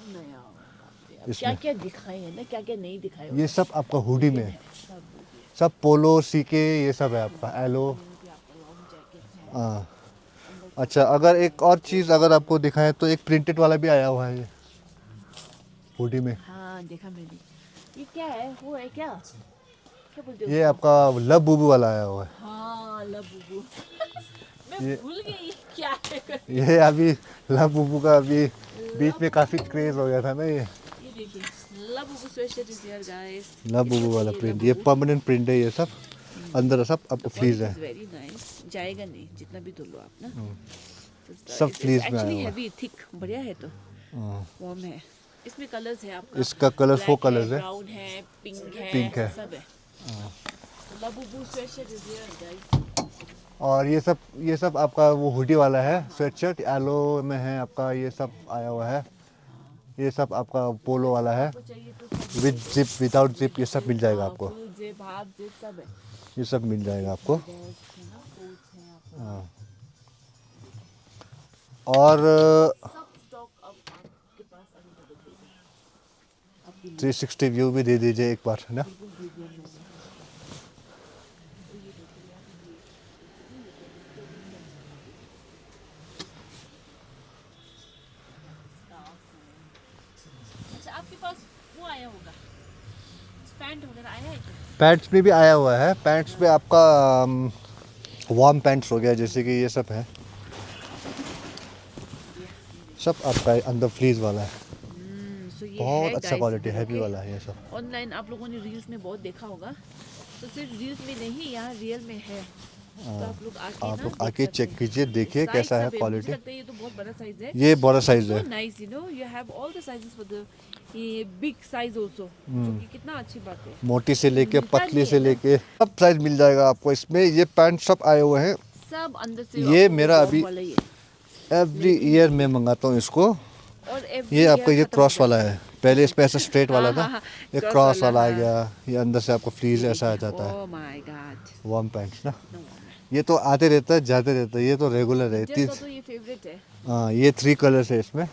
A: क्या
B: इसमें।
A: क्या दिखाए है ना, क्या क्या नहीं दिखाए।
B: ये सब आपका हुडी में है, सब पोलो, सीके, ये सब है आपका, एलो। हाँ, अच्छा, अगर एक और चीज़ अगर आपको दिखाएं तो एक प्रिंटेड वाला भी आया हुआ है ये हुडी में।
A: हाँ, देखा मैंने। ये क्या है, वो है क्या, क्या बोलते हैं
B: ये आपका लव बुबू वाला आया हुआ है।
A: उसको? हाँ, लबुबू। मैं भूल गई ये क्या है।
B: ये अभी लव बुबू का अभी बीच में काफ़ी क्रेज हो गया था ना ये।
A: ये देखिए, Labubu sweatshirt is here guys.
B: Labubu वाला प्रिंट, ये परमानेंट प्रिंट है, ये सब अंदर सब आपको फ्लीज है,
A: वेरी नाइस, जाएगा नहीं जितना भी धुलो आप ना।
B: सब फ्लीज में आया
A: एक्चुअली
B: हुआ है।
A: हैवी थिक बढ़िया है तो वार्म है। इसमें कलर्स है आपका,
B: इसका कलर 4
A: ब्लैक
B: कलर्स है,
A: ब्राउन है,
B: पिंक है।
A: सब है। लबुबू स्वेटशर्ट इज हियर गाइस।
B: और ये सब आपका वो हुडी वाला है स्वेटशर्ट, एलो में है आपका, ये सब आया हुआ है। ये सब आपका पोलो वाला है,
A: चाहिए तो
B: विद जिप, विदाउट जिप, ये सब मिल जाएगा आपको,
A: फुल जिप, हाफ जिप सब है।
B: ये सब मिल जाएगा आपको। हाँ, और
A: सब स्टॉक अब आपके पास अवेलेबल है।
B: 360 व्यू भी दे दीजिए एक बार, है ना।
A: अच्छा, आपके पास वो आया होगा पैंट वगैरह आया है क्या?
B: पैंट्स में भी आया हुआ है। पैंट्स में आपका वार्म पैंट्स हो गया, जैसे कि ये सब है, सब आपका अंदर फ्लीज वाला है।
A: सो ये
B: बहुत
A: है
B: अच्छा
A: guys,
B: क्वालिटी,
A: इधर,
B: हैवी
A: okay?
B: वाला है ये सब।
A: ऑनलाइन आप लोगों ने रील्स में बहुत देखा होगा, तो सिर्फ रील्स में नहीं, यहाँ रियल में है। तो आप लोग आके
B: आप
A: ना
B: लोग
A: देख
B: आके
A: सकते
B: चेक
A: हैं।
B: कीजिए, देखिए
A: Size
B: कैसा है
A: सब मुझे
B: क्वालिटी।
A: लगता है ये तो बहुत बड़ा साइज है।
B: ये बड़ा साइज है।
A: So nice, you know, you have all the sizes for the ये big size also, जो कि कितना अच्छी बात है।
B: मोटी से लेके
A: मिलता
B: पतली
A: नहीं
B: से
A: है ना।
B: लेके सब साइज मिल जाएगा आपको इसमें। ये पैंट सब आए हुए हैं।
A: सब अंदर से
B: ये
A: आपको
B: मेरा
A: warm
B: अभी
A: वाला ही है।
B: एवरी ईयर मैं मंगाता हूँ इसको।
A: और every
B: ये आपका
A: year
B: ये
A: खत्म
B: क्रॉस
A: हो
B: वाला
A: जाता
B: है, पहले इस पे ऐसा स्ट्रेट वाला था,
A: हाँ,
B: ये
A: cross
B: क्रॉस
A: वाला,
B: वाला आ
A: हाँ।
B: गया। ये अंदर से आपको फ्लीज ऐसा आ जाता है।
A: Oh my God,
B: warm pants ना,
A: no,
B: ये तो आते रहता है जाते रहता है, ये तो रेगुलर है।
A: जन का तो ये फेवरेट है।
B: हाँ, ये 3 कलर्स है इसमें,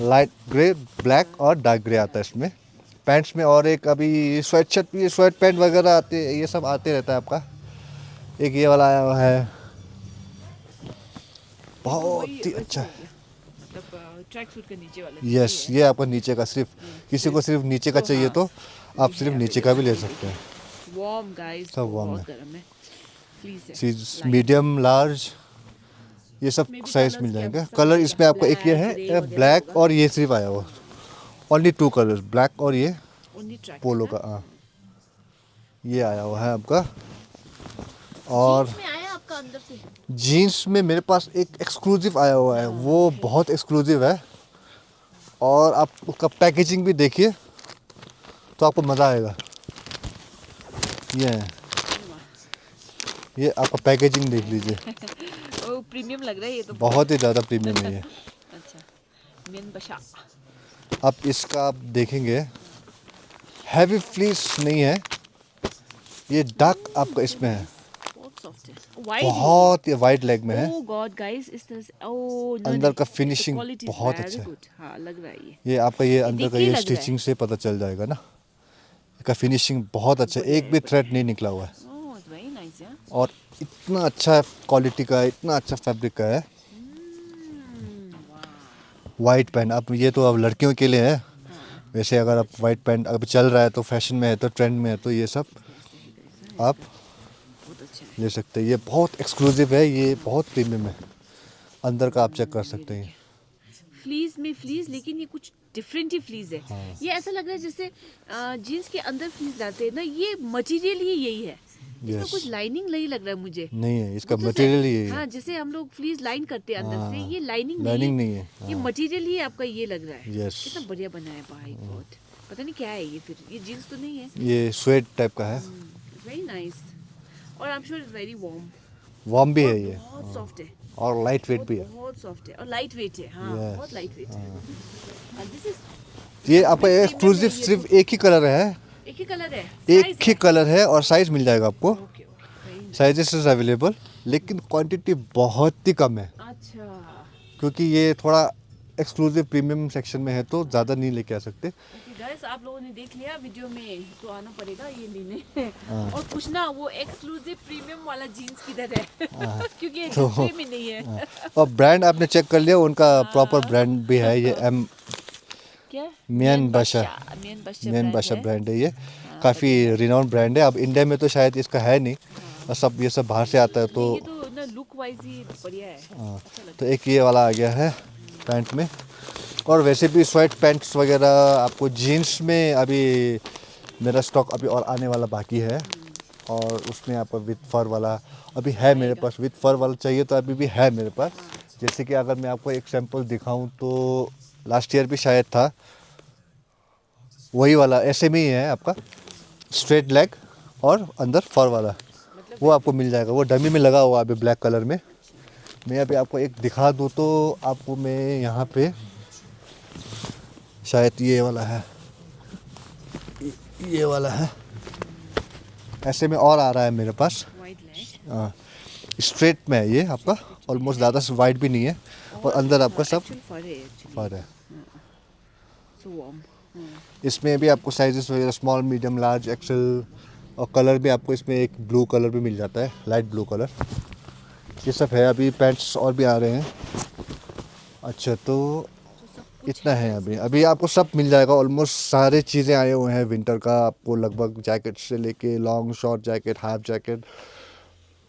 B: लाइट ग्रे, ब्लैक और डार्क ग्रे आता है इसमें पैंट्स में। और एक अभी स्वेट शर्ट भी, स्वेट पैंट वगैरह आते, ये सब आते रहता है आपका। एक ये वाला आया हुआ है, बहुत ही अच्छा है।
A: मतलब ट्रैक सूट के नीचे वाला।
B: यस, ये आपका नीचे का, सिर्फ किसी को सिर्फ नीचे का चाहिए तो आप सिर्फ नीचे का भी ले सकते हैं।
A: वार्म गाइस,
B: सब warm
A: बहुत
B: है।
A: गर्म है। प्लीज है।
B: चीज
A: Light।
B: मीडियम, लार्ज, ये सब
A: इसमें भी
B: साइज
A: colours
B: मिल
A: क्या
B: जाएंगे।
A: सब
B: कलर
A: मिलेगा?
B: इसमें आपको एक ये
A: Black, grey
B: है
A: वगैरह
B: ब्लैक,
A: होगा।
B: और ये सिर्फ आया हुआ, ओनली 2 कलर्स, ब्लैक और ये
A: Only track
B: पोलो
A: है ना?
B: का। हाँ, ये आया हुआ है आपका। और
A: Jeans में आया आपका अंदर से?
B: जीन्स में मेरे पास एक एक्सक्लूसिव आया हुआ है, वो बहुत एक्सक्लूसिव है। और आप उसका पैकेजिंग भी देखिए तो आपको मज़ा आएगा। ये है, ये आपका पैकेजिंग देख लीजिए,
A: ओ प्रीमियम लग रहा है ये तो।
B: बहुत ही ज़्यादा प्रीमियम है ये।
A: अच्छा, मेन बशा।
B: अब इसका आप देखेंगे, हैवी फ्लीस नहीं है ये, डार्क आपका इसमें है,
A: बहुत सॉफ्ट है। वाइट
B: बहुत ही वाइड लेग में है।
A: ओह गॉड गाइस, इस तरह से ओह
B: अंदर का finishing बहुत अच्छा है।
A: हाँ लग रहा है ये।
B: ये आपका ये अंदर
A: देख
B: का
A: के
B: ये
A: लग रहा है।
B: स्टिचिंग से पता चल जाएगा ना, इसका फिनिशिंग बहुत अच्छा है, एक भी थ्रेड नहीं निकला हुआ है।
A: ओह वेरी नाइस यार।
B: और इतना अच्छा क्वालिटी का है, इतना अच्छा फैब्रिक का है। वाइट पैंट, अब ये तो अब लड़कियों के लिए है। वैसे अगर आप वाइट पैंट अभी चल रहा है तो फैशन में है तो ट्रेंड में है तो ये सब आप
A: बहुत अच्छा है।
B: ले सकते हैं। ये बहुत एक्सक्लूसिव है, ये बहुत प्रीमियम है। अंदर का आप चेक कर सकते हैं।
A: फ्लीज में फ्लीज, लेकिन ये कुछ डिफरेंट ही फ्लीज है। ये ऐसा लग रहा है जैसे जीन्स के अंदर फ्लीज डालते हैं ना, ये मटेरियल ही यही है। इसमें
B: Yes.
A: कुछ लाइनिंग नहीं लग रहा है मुझे।
B: नहीं है, इसका
A: मतलब
B: मटेरियल ही
A: हाँ,
B: है।
A: जैसे हम लोग फ्लीज लाइन करते हैं अंदर से,
B: हाँ,
A: ये लाइनिंग
B: लाइनिंग
A: नहीं
B: नहीं
A: है।
B: है।
A: ये मटेरियल ही आपका ये लग रहा है।
B: Yes.
A: कितना बढ़िया बना है भाई, बहुत। पता नहीं क्या है ये, फिर ये जीन्स तो नहीं है।
B: ये स्वेट टाइप का है,
A: वेरी नाइस, और I am sure it's very warm.
B: Warm भी है ये,
A: बहुत सॉफ्ट है,
B: और लाइट वेट भी है।
A: बहुत सॉफ्ट है और लाइट वेट है। हाँ
B: Yes.
A: बहुत लाइट वेट है। दिस इज
B: ये आपका एक्सक्लूसिव सिर्फ एक ही कलर है,
A: एक ही कलर है,
B: एक ही कलर है, और साइज मिल जाएगा आपको।
A: Okay okay,
B: sizes is available, लेकिन क्वांटिटी बहुत ही कम है,
A: अच्छा
B: क्योंकि ये थोड़ा एक्सक्लूसिव प्रीमियम सेक्शन में है तो ज़्यादा नहीं लेके आ सकते।
A: ओके गाइस, आप लोगों ने देख लिया वीडियो में, तो आना पड़ेगा ये लेने और पूछना वो एक्सक्लूसिव प्रीमियम वाला जीन्स किधर है क्योंकि ये डिस्प्ले में नहीं है।
B: और ब्रांड आपने चेक कर लिया, उनका प्रॉपर ब्रांड भी है, ये
A: क्या?
B: मियान बाशा
A: मियान बाशा
B: ब्रांड है। ये काफ़ी रिनाउंड ब्रांड है। अब इंडिया में तो शायद इसका है नहीं, और सब ये सब बाहर से आता है तो।
A: ये तो ना लुक वाइज ही बढ़िया है।
B: हाँ,
A: अच्छा लगता
B: तो एक ये वाला आ गया है पैंट में। और वैसे भी स्वेट पैंट्स वगैरह आपको जीन्स में अभी मेरा स्टॉक अभी और आने वाला बाकी है, और उसमें आपको विथ फर वाला अभी है मेरे पास। विथ फर वाला चाहिए तो अभी भी है मेरे पास। जैसे कि अगर मैं आपको एक सैंपल दिखाऊं तो लास्ट ईयर भी शायद था, वही वाला ऐसे में ही है आपका, स्ट्रेट लेग और अंदर फर वाला, वो आपको मिल जाएगा। वो डमी में लगा हुआ अभी ब्लैक कलर में। मैं अभी आपको एक दिखा दूँ तो आपको, मैं यहाँ पे शायद ये वाला है, ये वाला है, ऐसे में और आ रहा है मेरे पास।
A: है। वाइट लेग,
B: स्ट्रेट में है ये आपका, ऑलमोस्ट ज़्यादा से वाइड भी नहीं है, और अंदर आपका सब
A: फर है एक्चुअली,
B: फर है।
A: So warm.
B: इसमें भी आपको साइजेस वगैरह स्मॉल, मीडियम, लार्ज, एक्सेल, और कलर भी आपको इसमें एक ब्लू कलर भी मिल जाता है, लाइट ब्लू कलर। ये सब है। अभी पैंट्स और भी आ रहे हैं। अच्छा, तो इतना है अभी अभी आपको सब मिल जाएगा। ऑलमोस्ट सारे चीज़ें आए हुए हैं विंटर का। आपको लगभग जैकेट से लेके long short jacket, half jacket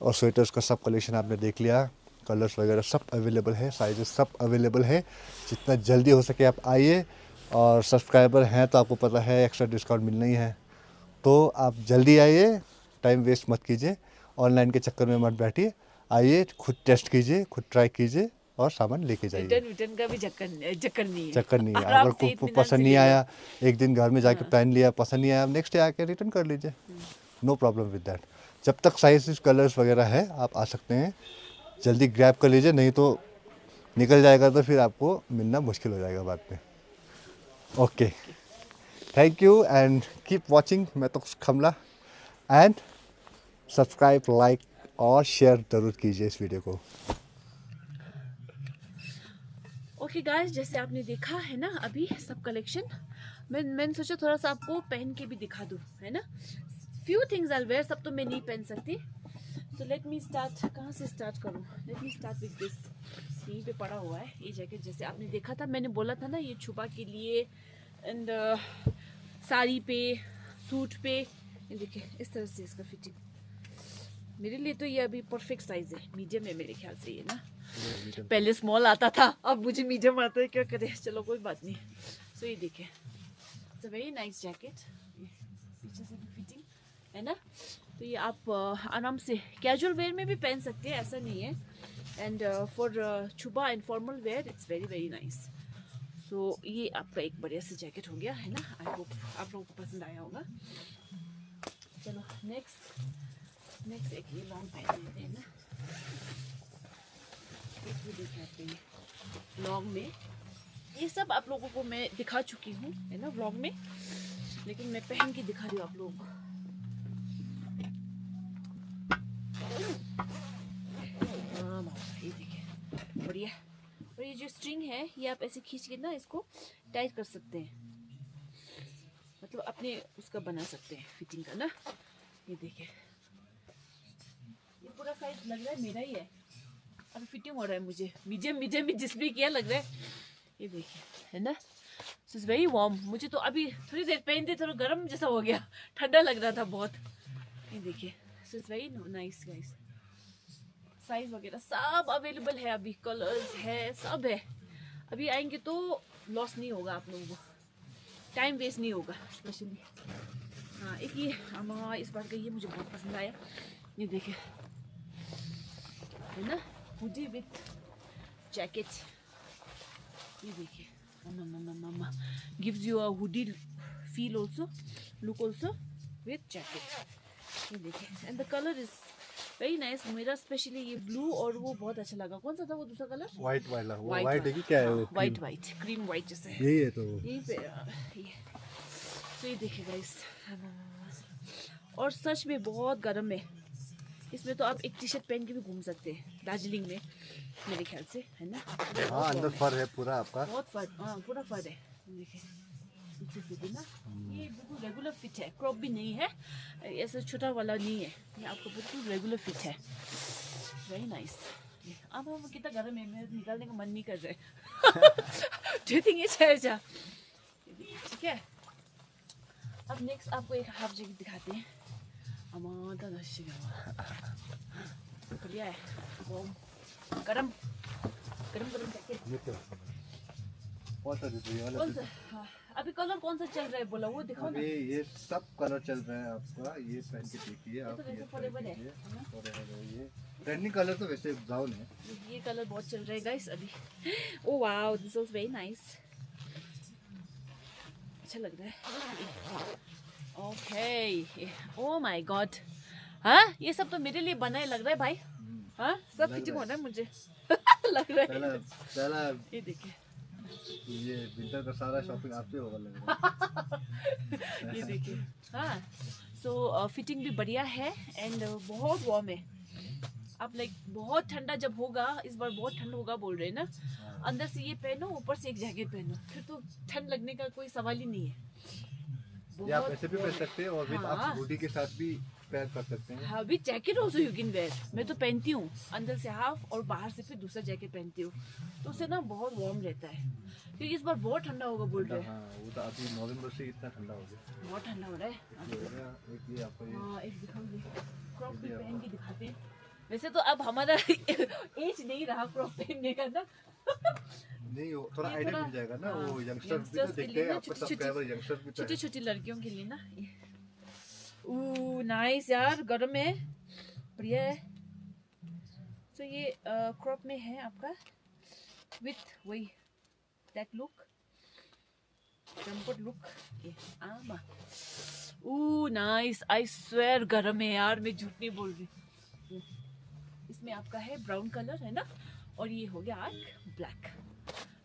B: और स्वेटर्स का सब कलेक्शन आपने देख लिया। कलर्स वगैरह सब अवेलेबल है, साइजेस सब अवेलेबल है। जितना जल्दी हो सके आप आइए। और सब्सक्राइबर हैं तो आपको पता है एक्स्ट्रा डिस्काउंट मिलना ही है, तो आप जल्दी आइए, टाइम वेस्ट मत कीजिए, ऑनलाइन के चक्कर में मत बैठिए। आइए, खुद टेस्ट कीजिए, खुद ट्राई कीजिए और सामान लेके जाइए।
A: रिटर्न का भी चक्कर नहीं है।
B: चक्कर नहीं है।
A: आराम
B: अगर
A: से
B: को
A: इत्मीनान
B: पसंद
A: से
B: नहीं
A: ले लो।
B: आया, एक दिन घर में जाके पहन लिया, पसंद नहीं आया, नेक्स्ट डे आके रिटर्न कर लीजिए, नो प्रॉब्लम विद दैट। जब तक साइज कलर्स वगैरह है आप आ सकते हैं, जल्दी ग्रैब कर लीजिए, नहीं तो निकल जाएगा तो फिर आपको मिलना मुश्किल हो जाएगा बाद में। Okay, thank you and keep watching. मैं तो खमला एंड सब्सक्राइब, लाइक और शेयर ज़रूर कीजिए इस वीडियो को।
A: ओके गाइस, जैसे आपने देखा है ना अभी सब कलेक्शन, मैंने सोचा थोड़ा सा आपको पहन के भी दिखा दूँ, है ना। फ्यू थिंग्स आई वेयर, सब तो मैं नहीं पहन सकती। So let me start. कहाँ से स्टार्ट करूँ? Let me start with this. यहीं पे पड़ा हुआ है ये जैकेट, जैसे आपने देखा था, मैंने बोला था ना ये छुपा के लिए। एंड साड़ी पे, सूट पे, ये देखिए इस तरह से इसका फिटिंग। मेरे लिए तो ये अभी परफेक्ट साइज है, मीडियम है मेरे ख्याल से ये ना। पहले स्मॉल आता था, अब मुझे मीडियम आता है, क्या करें, चलो कोई बात नहीं। सो ये देखिए, it's a very nice jacket, पीछे से भी फिटिंग है ना। तो ये आप आराम से कैजुअल वेयर में भी पहन सकते हैं, ऐसा नहीं है। एंड फॉर छुपा and formal wear it's very very nice. So ये आपका एक बढ़िया सा जैकेट हो गया है ना। आई होप आप लोगों को पसंद आया होगा। चलो नेक्स्ट एक ये लॉन्ग पहन लेते हैं ना। एक भी दिखाते हैं व्लॉग में। ये सब आप लोगों को मैं दिखा चुकी हूँ, है ना, व्लॉग में, लेकिन मैं पहन के दिखा रही हूँ आप लोगों को। हाँ बाबा, ये देखिए बढ़िया। और ये जो स्ट्रिंग है, ये आप ऐसे खींच के ना इसको टाइट कर सकते हैं, मतलब अपने उसका बना सकते हैं फिटिंग का ना। ये देखिए, ये पूरा साइज लग रहा है मेरा ही है, अभी फिटिंग हो रहा है मुझे। मीडियम भी जिसमें किया लग रहा है, ये देखिए, है ना। सो इट्स वेरी वार्म। मुझे तो अभी थोड़ी देर पहनते थोड़ा गर्म जैसा हो गया, ठंडा लग रहा था बहुत। ये देखिए, सो it's very nice guys. Size वगैरह सब अवेलेबल है, अभी कलर्स है, सब है। अभी आएंगे तो लॉस नहीं होगा आप लोगों को, टाइम वेस्ट नहीं होगा स्पेशली। हाँ, एक ये इस बार का ये मुझे बहुत पसंद आया। ये देखिए, है ना, हुडी विथ जैकेट। ये देखिए, मामा gives you a hoodie feel also, look also with jacket. ये देखिए, and the colour is very nice. मेरा स्पेशली ये ब्लू और वो बहुत अच्छा लगा। कौन सा था वो दूसरा कलर?
B: वाइट वाला, वो
A: White
B: वाइट है
A: वाला।
B: कि क्या है वो?
A: वाइट क्रीम वाइट जैसे है।
B: यही है तो वो।
A: यहीं पे ये। तो ये देखिए गाइस, और सच में बहुत गर्म है। इसमें तो आप एक टी शर्ट पहन के भी घूम सकते हैं दार्जिलिंग में, मेरे ख्याल से, है ना।
B: हाँ, अंदर फर है पूरा आपका।
A: बहुत फर, हाँ पूरा फर है। देखिए पीछे से भी ना, ये बिल्कुल रेगुलर फिट है, क्रॉप भी नहीं है, ऐसा छोटा वाला नहीं है, ये आपको बिल्कुल रेगुलर फिट है। Very nice. अब हम कितना गर्म है, मेरे निकालने का मन नहीं कर रहा है। Do you think it's अच्छा? ठीक है, अब नेक्स्ट आपको एक हाफ जैकेट दिखाते हैं। अमादा दर्शक बढ़िया है, वो गरम जैकेट।
B: कौन सा?
A: हाँ, अभी कलर कौन सा चल रहा है बोला, वो दिखाओ ना।
B: अभी ये सब कलर चल रहे हैं आपका, ये पहन के देखिए आप।
A: तो वैसे forever है, है ना?
B: ये ट्रेंडिंग कलर तो वैसे ब्राउन है।
A: ये कलर बहुत चल रहा है गाइस अभी। Oh wow, this is very nice, अच्छा लग रहा है। ओके, ओह माय गॉड, हाँ ये सब तो मेरे लिए बना है लग रहा है भाई। हाँ, सब फिटिंग हो रहा है मुझे। लग रहा है।
B: पहला
A: ये देखिए,
B: ये विंटर का सारा शॉपिंग आपसे होगा लग रहा है।
A: ये देखिए। हाँ, सो फिटिंग भी बढ़िया है एंड बहुत वार्म है। आप लाइक बहुत ठंडा जब होगा, इस बार बहुत ठंड होगा बोल रहे हैं ना, अंदर से ये पहनो, ऊपर से एक जैकेट पहनो, फिर तो ठंड लगने का कोई सवाल ही नहीं है।
B: ये आप ऐसे भी पहन सकते हैं और विद आप हुडी के साथ भी पेयर कर सकते हैं।
A: हाँ, with jacket also you can wear. मैं तो पहनती हूँ अंदर से हाफ और बाहर से फिर दूसरा जैकेट पहनती हूँ, तो उससे ना बहुत वार्म रहता है, क्योंकि इस बार बहुत ठंडा होगा बोल रहे हैं।
B: हाँ, वो तो अभी नवंबर से इतना ठंडा हो गया।
A: बहुत ठंडा हो रहा है।
B: एक ये आपको ये
A: हाँ, एक दिखाओगे क्रॉप भी पहन के दिखाते हैं। वैसे तो अब हमारा एज नहीं रहा क्रॉप पहनने का ना।
B: नहीं हो, थोड़ा
A: ये
B: आइडिया
A: थोड़ा-
B: मिल जाएगा ना।
A: हाँ,
B: वो यंगस्टर्स भी तो
A: youngsters के
B: देखते
A: लिए
B: हैं,
A: ना,
B: आपको
A: छोटी-छोटी-
B: सब्सक्राइबर यंगस्टर्स भी तो
A: छोटी
B: है।
A: छोटी लड़कियों के लिए ना। नाइस यार, गर्म है, बढ़िया है। तो ये क्रॉप में है आपका विथ वही दैट लुक, जंपर लुक। ये आमा नाइस, आई स्वेयर गर्म है यार, मैं झूठ नहीं बोल रही। इसमें आपका है ब्राउन कलर है ना, और ये हो गया आज ब्लैक।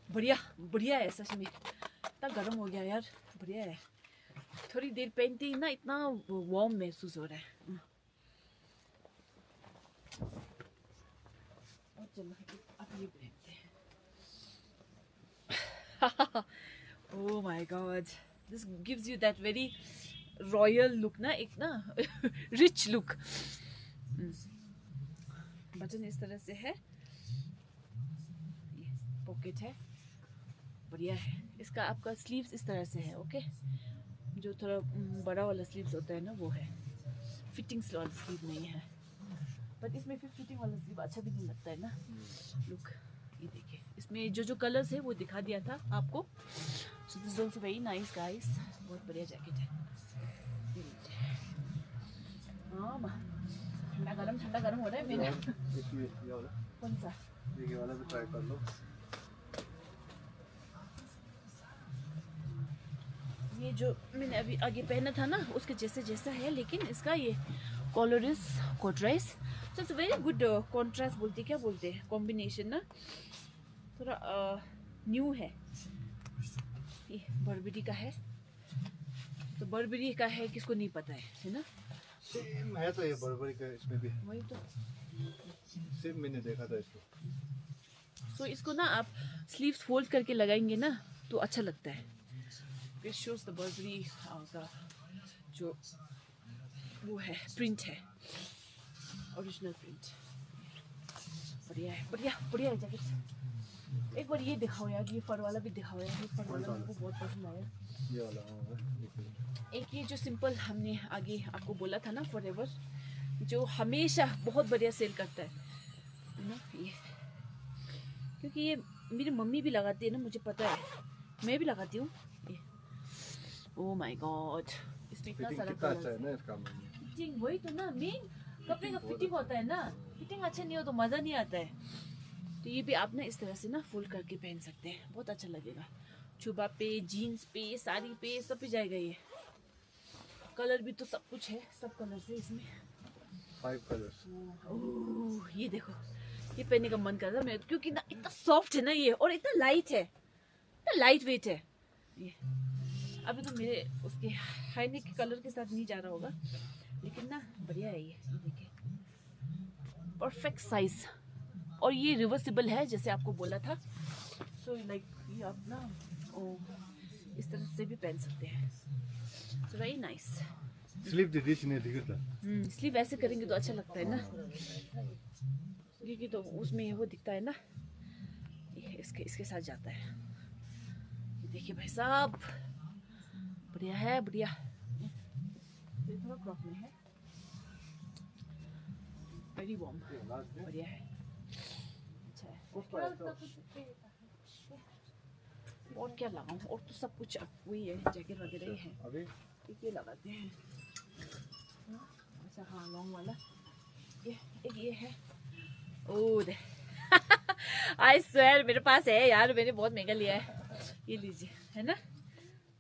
A: बढ़िया बढ़िया है सच में, इतना गर्म हो गया यार, बढ़िया है। थोड़ी देर पहनते ही ना इतना वार्म महसूस हो रहा है। और चलो अब ये पहनते हैं। Oh my God, this gives you that very royal look ना, एक ना रिच लुक। बटन इस तरह से है, ये पॉकेट है, बढ़िया है। इसका आपका स्लीव्स इस तरह से है, ओके। जो थोड़ा बड़ा वाला स्लीव्स होता है ना वो है, फिटिंग्स वाला स्लीव नहीं है। बट इसमें फिर फिटिंग वाला स्लीव अच्छा भी नहीं लगता है ना लुक। ये देखिए, इसमें जो जो कलर्स है वो दिखा दिया था आपको। So this is also very nice guys, बहुत बढ़िया जैकेट है। हाँ ठंडा गरम हो रहा है मेरा।
B: ये वाला,
A: कौन सा?
B: ये वाला भी ट्राई कर लो।
A: ये जो मैंने अभी आगे पहना था ना उसके जैसे जैसा है, लेकिन इसका ये collar is corduroy, so it's very good contrast बोलते, क्या बोलते हैं, कॉम्बिनेशन ना, थोड़ा न्यू है। ये बर्बरी का है, तो बर्बरी का है किसको नहीं पता है ना।
B: सेम है तो ये बर्बरी का, इसमें भी
A: वही तो।
B: सेम मैंने देखा था इसको।
A: सो इसको ना आप स्लीव्स फोल्ड करके लगाएंगे ना तो अच्छा लगता है। It shows the Burberry का जो वो है प्रिंट है, ओरिजिनल प्रिंट। बढ़िया है, बढ़िया है जैकेट। एक बार ये दिखाओ यार, ये फर वाला भी दिखाओ यार, ये फर वाला मेरे को बहुत पसंद आया।
B: ये वाला हाँ,
A: एक ये जो सिंपल हमने आगे आपको बोला था ना, फॉरएवर, जो हमेशा बहुत बढ़िया सेल करता है ना ये, क्योंकि ये मेरी मम्मी भी लगाती है ना, मुझे पता है, मैं भी लगाती हूँ। ओह माय गॉड, इसमें इतना सारा
B: कितना अच्छा
A: कलर
B: है ना इसका।
A: फिटिंग, वही तो ना मेन कपड़े का फिटिंग होता है ना, फिटिंग अच्छा नहीं हो तो मज़ा नहीं आता है। तो ये भी आप ना इस तरह से ना फुल करके पहन सकते हैं, बहुत अच्छा लगेगा। चुबा पे, जीन्स पे, साड़ी पे, सब पे जाएगा ये। कलर भी तो सब कुछ है, सब कलर है इसमें।
B: 5 कलर्स।
A: ओह ये देखो, ये पहनने का मन कर रहा है मेरा, क्योंकि ना इतना सॉफ्ट है ना ये, और इतना लाइट है, इतना लाइट वेट है ये। अभी तो मेरे उसके हाई नेक के कलर के साथ नहीं जा रहा होगा, लेकिन ना बढ़िया है ये देखिए, परफेक्ट साइज। और ये रिवर्सिबल है जैसे आपको बोला था। सो लाइक ये आप ना इस तरह से भी पहन सकते हैं। So very nice.
B: Sleeve they this ने दिखता।
A: स्लीव ऐसे करेंगे तो अच्छा लगता है ना, क्योंकि तो उसमें वो दिखता है ना, ये इसके साथ जाता है। ये देखिए भाई साहब, बढ़िया है, बढ़िया। ये थोड़ा क्रॉप में है, वेरी वार्म, बढ़िया है, अच्छा है। और क्या लगाऊं, और तो सब कुछ वही है, जैकेट वगैरह ही है।
B: अभी
A: ये लगाते हैं, अच्छा हाँ लॉन्ग वाला, ये एक ये है। ओह दे आई स्वेयर मेरे पास है यार, मैंने बहुत महंगा लिया है। ये लीजिए, है ना,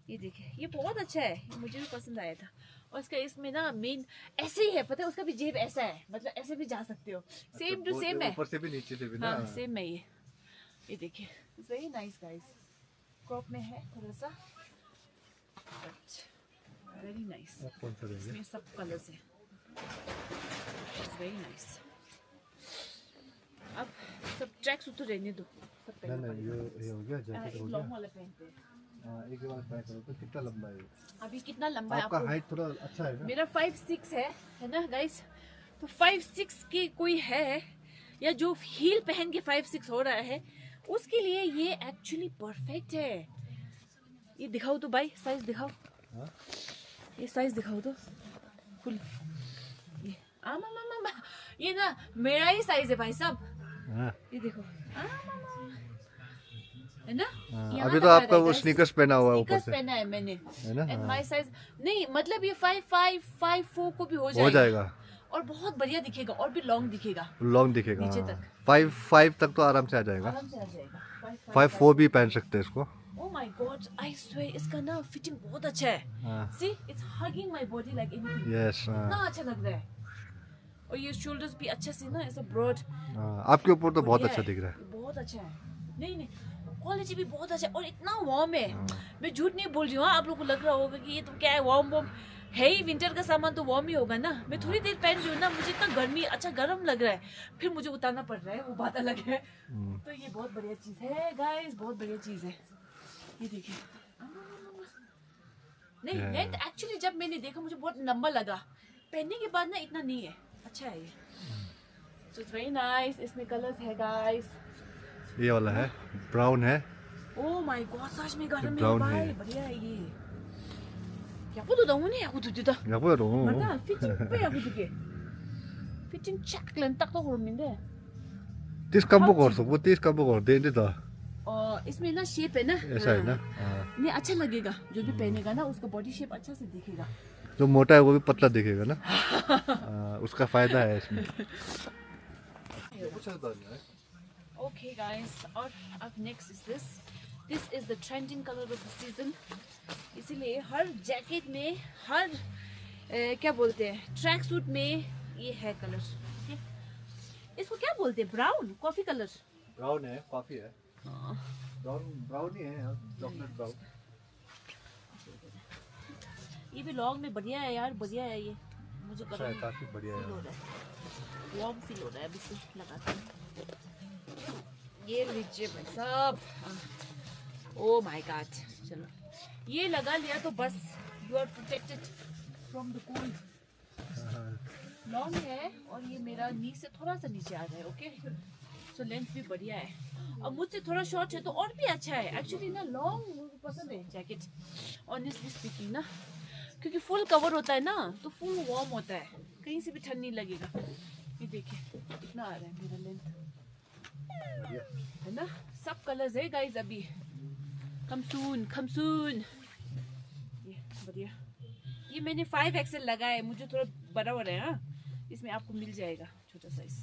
A: ये देखिए, ये बहुत अच्छा है, ये मुझे भी पसंद आया था। और इसका इसमें ना मेन ऐसे ही है, पता है, उसका भी जेब ऐसा है, मतलब ऐसे भी जा सकते हो, सेम टू सेम है,
B: ऊपर से भी नीचे से भी ना।
A: हाँ सेम है ये देखिए, वेरी नाइस गाइस। क्रॉप में है थोड़ा सा, बट वेरी नाइस।
B: कौन सा रहेगा?
A: इसमें सब कलर्स है, वेरी नाइस। अब सब ट्रैक सूट तो रहने दो, सब
B: ना
A: पहनना
B: ना,
A: पड़ेगा।
B: ये हो गया, जैकेट हो
A: लॉन्ग
B: गया।
A: वाला पहनते हैं,
B: हाँ, एक बार ट्राई करो तो कितना लंबा है
A: अभी कितना लंबा है
B: आपका
A: आपको?
B: हाइट थोड़ा अच्छा है ना
A: मेरा 5'6" है ना गाइस? तो 5'6" की कोई है या जो हील पहन के 5'6" हो रहा है, उसके लिए ये एक्चुअली परफेक्ट है। ये दिखाओ तो भाई, साइज दिखाओ।
B: हाँ?
A: ये साइज दिखाओ तो फुल। ये आमा, ये ना मेरा ही साइज है भाई साहब।
B: हाँ।
A: ये देखो है ना? यहाँ
B: अभी
A: तक
B: तो
A: आ
B: आपका
A: रहा है
B: वो
A: guys।
B: स्नीकर्स पहना हुआ है ऊपर
A: स्नीकर्स
B: से
A: पहना है मैंने
B: है ना
A: एंड
B: हाँ।
A: माय साइज नहीं, मतलब ये 5'5", 5'4" को भी हो
B: हो जाएगा
A: और बहुत बढ़िया दिखेगा और भी लॉन्ग दिखेगा,
B: लॉन्ग दिखेगा
A: नीचे
B: हाँ।
A: तक।
B: 5'5" तक तो आराम से आ जाएगा
A: आराम से आ जाएगा।
B: 5'4" भी पहन सकते हैं इसको
A: oh my God, I swear इसका ना फिटिंग बहुत अच्छा है।
B: हाँ।
A: See it's hugging my body like anything.
B: Yes
A: इतना अच्छा लग रहा है और ये शोल्डर्स भी अच्छे से ना ऐसा ब्रॉड।
B: आपके ऊपर तो बहुत
A: बढ़िया
B: अच्छा
A: है,
B: दिख रहा है
A: बहुत अच्छा है। नहीं क्वालिटी भी बहुत अच्छा है और इतना वार्म है। मैं झूठ नहीं बोल रही हूँ, आप लोगों को लग रहा होगा कि ये तो क्या है, वार्म है ही, विंटर का सामान तो वार्म ही होगा ना। मैं थोड़ी देर पहन रही हूँ ना, मुझे इतना गर्मी अच्छा गर्म लग रहा है, फिर मुझे उतारना पड़ रहा है, वो बात अलग है। तो ये बहुत बढ़िया चीज है गाइस, बहुत बढ़िया चीज है। ये देखिए नहीं लेंथ एक्चुअली जब मैंने देखा मुझे बहुत लंबा लगा, पहनने के बाद ना इतना नहीं है, अच्छा है ये। सो इट्स वेरी नाइस। इसमें कलर्स है गाइस।
B: ये वाला है ब्राउन है
A: ओह माय गॉड, सच में गर्म है
B: ब्राउन
A: भाई,
B: है।
A: बढ़िया है ये। 야구도 너무네 야구도
B: 여보로
A: 맞아 피팅 빼 야구도게 피팅 착len 딱 떠오르는데
B: 30 कम्बो कर सकते वो 30 कम्बो कर देंगे तो
A: इसमें ना शेप है ना,
B: ऐसा है ना
A: नहीं अच्छा लगेगा, जो भी पहनेगा ना उसका बॉडी शेप अच्छा से दिखेगा।
B: जो मोटा है वो भी पतला दिखेगा ना उसका फायदा है इसमें
A: ओके गाइस, और अब next is this is the trending colour of the season. इसीलिए हर जैकेट में, हर क्या बोलते हैं, ट्रैक सूट में ये है कलर। इसको क्या बोलते हैं, ब्राउन कॉफी कलर?
B: ब्राउन है कॉफी है ब्राउन ही है चॉकलेट ब्राउन।
A: ये भी लॉन्ग में बढ़िया है यार, बढ़िया है ये, मुझे
B: अच्छा है काफी बढ़िया
A: फील हो
B: है
A: रहा है, वार्म फील हो रहा है अभी से लगाते हैं। ये लीजिए भाई साहब, ओ माय गॉड, चलो ये लगा लिया तो बस you are protected from the cold. Long है और ये मेरा नी से थोड़ा सा नीचे आ रहा है, ओके सो लेंथ भी बढ़िया है। अब मुझसे थोड़ा शॉर्ट है तो और भी अच्छा है एक्चुअली ना, लॉन्ग मुझे पसंद है जैकेट ऑनेस्टली स्पीकिंग ना, क्योंकि फुल कवर होता है ना तो फुल वार्म होता है, कहीं से भी ठंड नहीं लगेगा। ये देखिए इतना आ रहा है मेरा लेंथ, है ना? सब कलर्स है गाइस अभी, कम सून। ये बढ़िया, ये मैंने 5XL लगाया है, मुझे थोड़ा बड़ा हो रहा है। हाँ इसमें आपको मिल जाएगा छोटा साइज,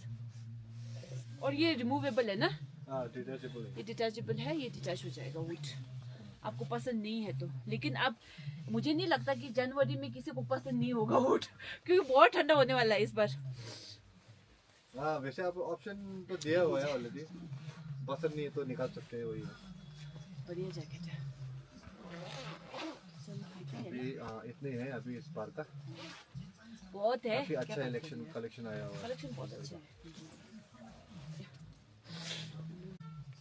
A: और ये रिमूवेबल है ना, ये डिटैचेबल है, ये डिटैच हो जाएगा वुड, आपको पसंद नहीं है तो। लेकिन अब मुझे नहीं लगता कि जनवरी में किसी को पसंद नहीं होगा वुड, क्योंकि बहुत ठंडा होने वाला है इस बार।
B: हाँ वैसे आप ऑप्शन तो दिया हुआ है ऑलरेडी, पसंद नहीं है तो निकाल सकते हैं, वही
A: बढ़िया जैकेट है।
B: अभी इतने हैं अभी इस बार का,
A: बहुत है,
B: काफी अच्छा कलेक्शन आया हुआ है।
A: कलेक्शन बहुत अच्छा है।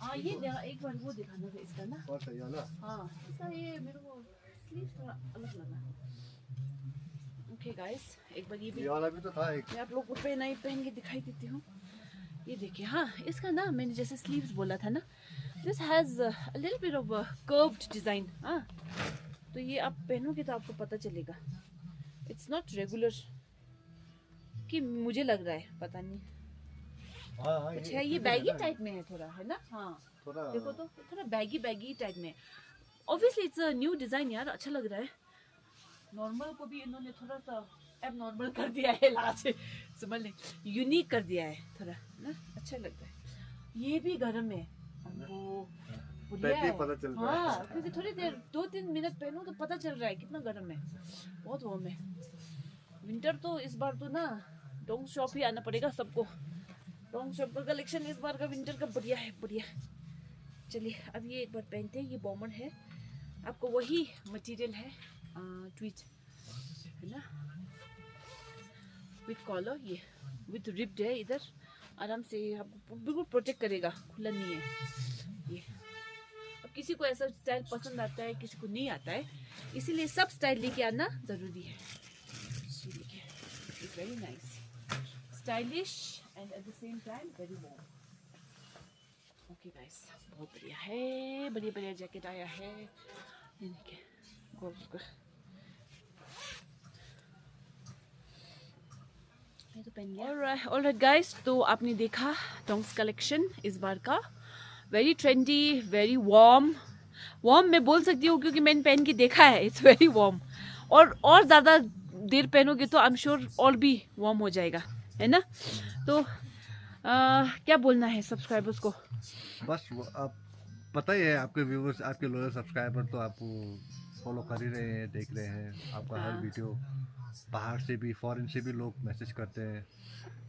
A: हाँ ये एक बार वो दिखाना था इसका ना,
B: और सही वाला
A: हाँ इसका ये मेरे को स्लीव थोड़ा अलग लगा। ओके गाइस, एक बार
B: ये वाला भी तो था एक,
A: मैं आप लोगों को पहन के दिखाई देती हूँ। ये देखिए, हाँ इसका ना मैंने जैसे स्लीव्स बोला था ना, this has a little bit of curved design. हाँ तो ये आप पहनोगे तो आपको पता चलेगा, इट्स नॉट रेगुलर कि मुझे लग रहा है, पता नहीं।
B: हाँ
A: अच्छा ये बैगी टाइप में है थोड़ा, है ना? हाँ
B: थोड़ा
A: देखो तो थोड़ा बैगी टाइप में। Obviously it's a new design यार, अच्छा लग रहा है। नॉर्मल को भी इन्होंने थोड़ा सा अब नॉर्मल कर दिया है, लास्ट समझ लें, यूनिक कर दिया है थोड़ा ना, अच्छा लगता है। ये भी गर्म है, वो बढ़िया है।
B: पता चल रहा है।
A: हाँ क्योंकि थोड़ी देर 2-3 मिनट पहनो तो पता चल रहा है कितना गर्म है, बहुत वार्म है। विंटर तो इस बार तो ना डोंग शॉप ही आना पड़ेगा सबको, डोंग शॉप का कलेक्शन इस बार का विंटर का बढ़िया है, बढ़िया। चलिए अब ये एक बार पहनते हैं, ये बॉमर है, आपको वही मटेरियल है ट्वीट, है ना, विथ कॉलर, ये विथ रिप्ड है, इधर आराम से आपको बिल्कुल प्रोटेक्ट करेगा, खुला नहीं है ये। अब किसी को ऐसा स्टाइल पसंद आता है, किसी को नहीं आता है, इसीलिए सब स्टाइल लेके आना ज़रूरी है। It's very nice, stylish and at the same time very warm. Okay guys, बहुत बढ़िया है, बढ़िया बढ़िया जैकेट आया है। ये देखिए, तो पहन लिया। ऑलराइट गाइस, तो आपने देखा टोंग्स कलेक्शन इस बार का, very trendy, very warm. Warm मैं बोल सकती हूँ क्योंकि मैंने पहन के देखा है, इट्स वेरी वार्म। और ज़्यादा देर पहनोगे तो आई एम श्योर और भी वार्म हो जाएगा, है ना। तो क्या बोलना है सब्सक्राइबर्स को?
B: बस आप पता ही है, आपके व्यूवर्स, आपके लोयल सब्सक्राइबर तो आपको फॉलो कर ही रहे हैं, देख रहे हैं आपका हर वीडियो। बाहर से भी, फॉरेन से भी लोग मैसेज करते हैं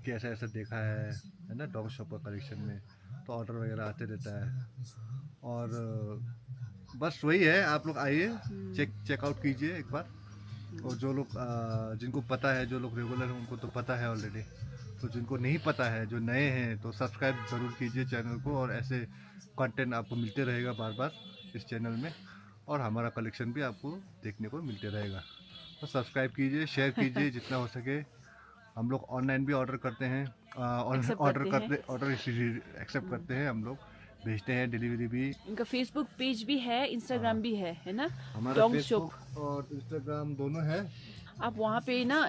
B: कि ऐसा ऐसा देखा है ना डॉग शॉप का कलेक्शन में, तो ऑर्डर वगैरह आते रहता है। और बस वही है, आप लोग आइए, चेकआउट कीजिए एक बार। और जो लोग जिनको पता है, जो लोग रेगुलर हैं उनको तो पता है ऑलरेडी, तो जिनको नहीं पता है, जो नए हैं, तो सब्सक्राइब ज़रूर कीजिए चैनल को। और ऐसे कंटेंट आपको मिलते रहेगा बार बार इस चैनल में, और हमारा कलेक्शन भी आपको देखने को मिलते रहेगा। तो सब्सक्राइब कीजिए, शेयर कीजिए जितना हो सके। हम लोग ऑनलाइन भी ऑर्डर करते हैं, ऑर्डर एक्सेप्ट करते हैं हम लोग, भेजते हैं, डिलीवरी भी।
A: इनका फेसबुक पेज भी है, इंस्टाग्राम भी है ना,
B: हमारा
A: टोंग्स शॉप
B: और इंस्टाग्राम दोनों है।
A: आप वहाँ पे ना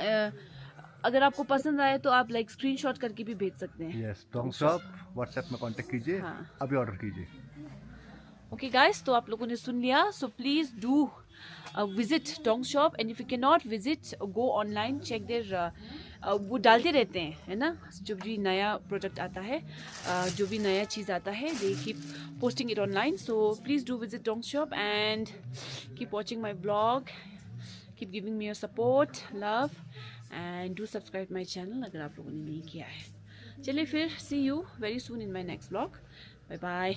A: अगर आपको पसंद आए तो आप लाइक स्क्रीनशॉट करके भी भेज सकते हैं।
B: यस, टोंग्स शॉप, व्हाट्सएप में कांटेक्ट कीजिए,
A: हाँ।
B: अभी ऑर्डर कीजिए।
A: ओके गाइस, तो आप लोगों ने सुन लिया, so please do visit Tongs shop, and if you can not visit, go online, check there, वो डालते रहते हैं, है ना, जो भी नया प्रोडक्ट आता है, जो भी नया चीज़ आता है, they keep posting it online. So please do visit Tongs shop and keep watching my blog, keep giving me your support, love, and do subscribe my channel अगर आप लोगों ने नहीं किया है। चलिए फिर, see you very soon in my next blog. Bye bye.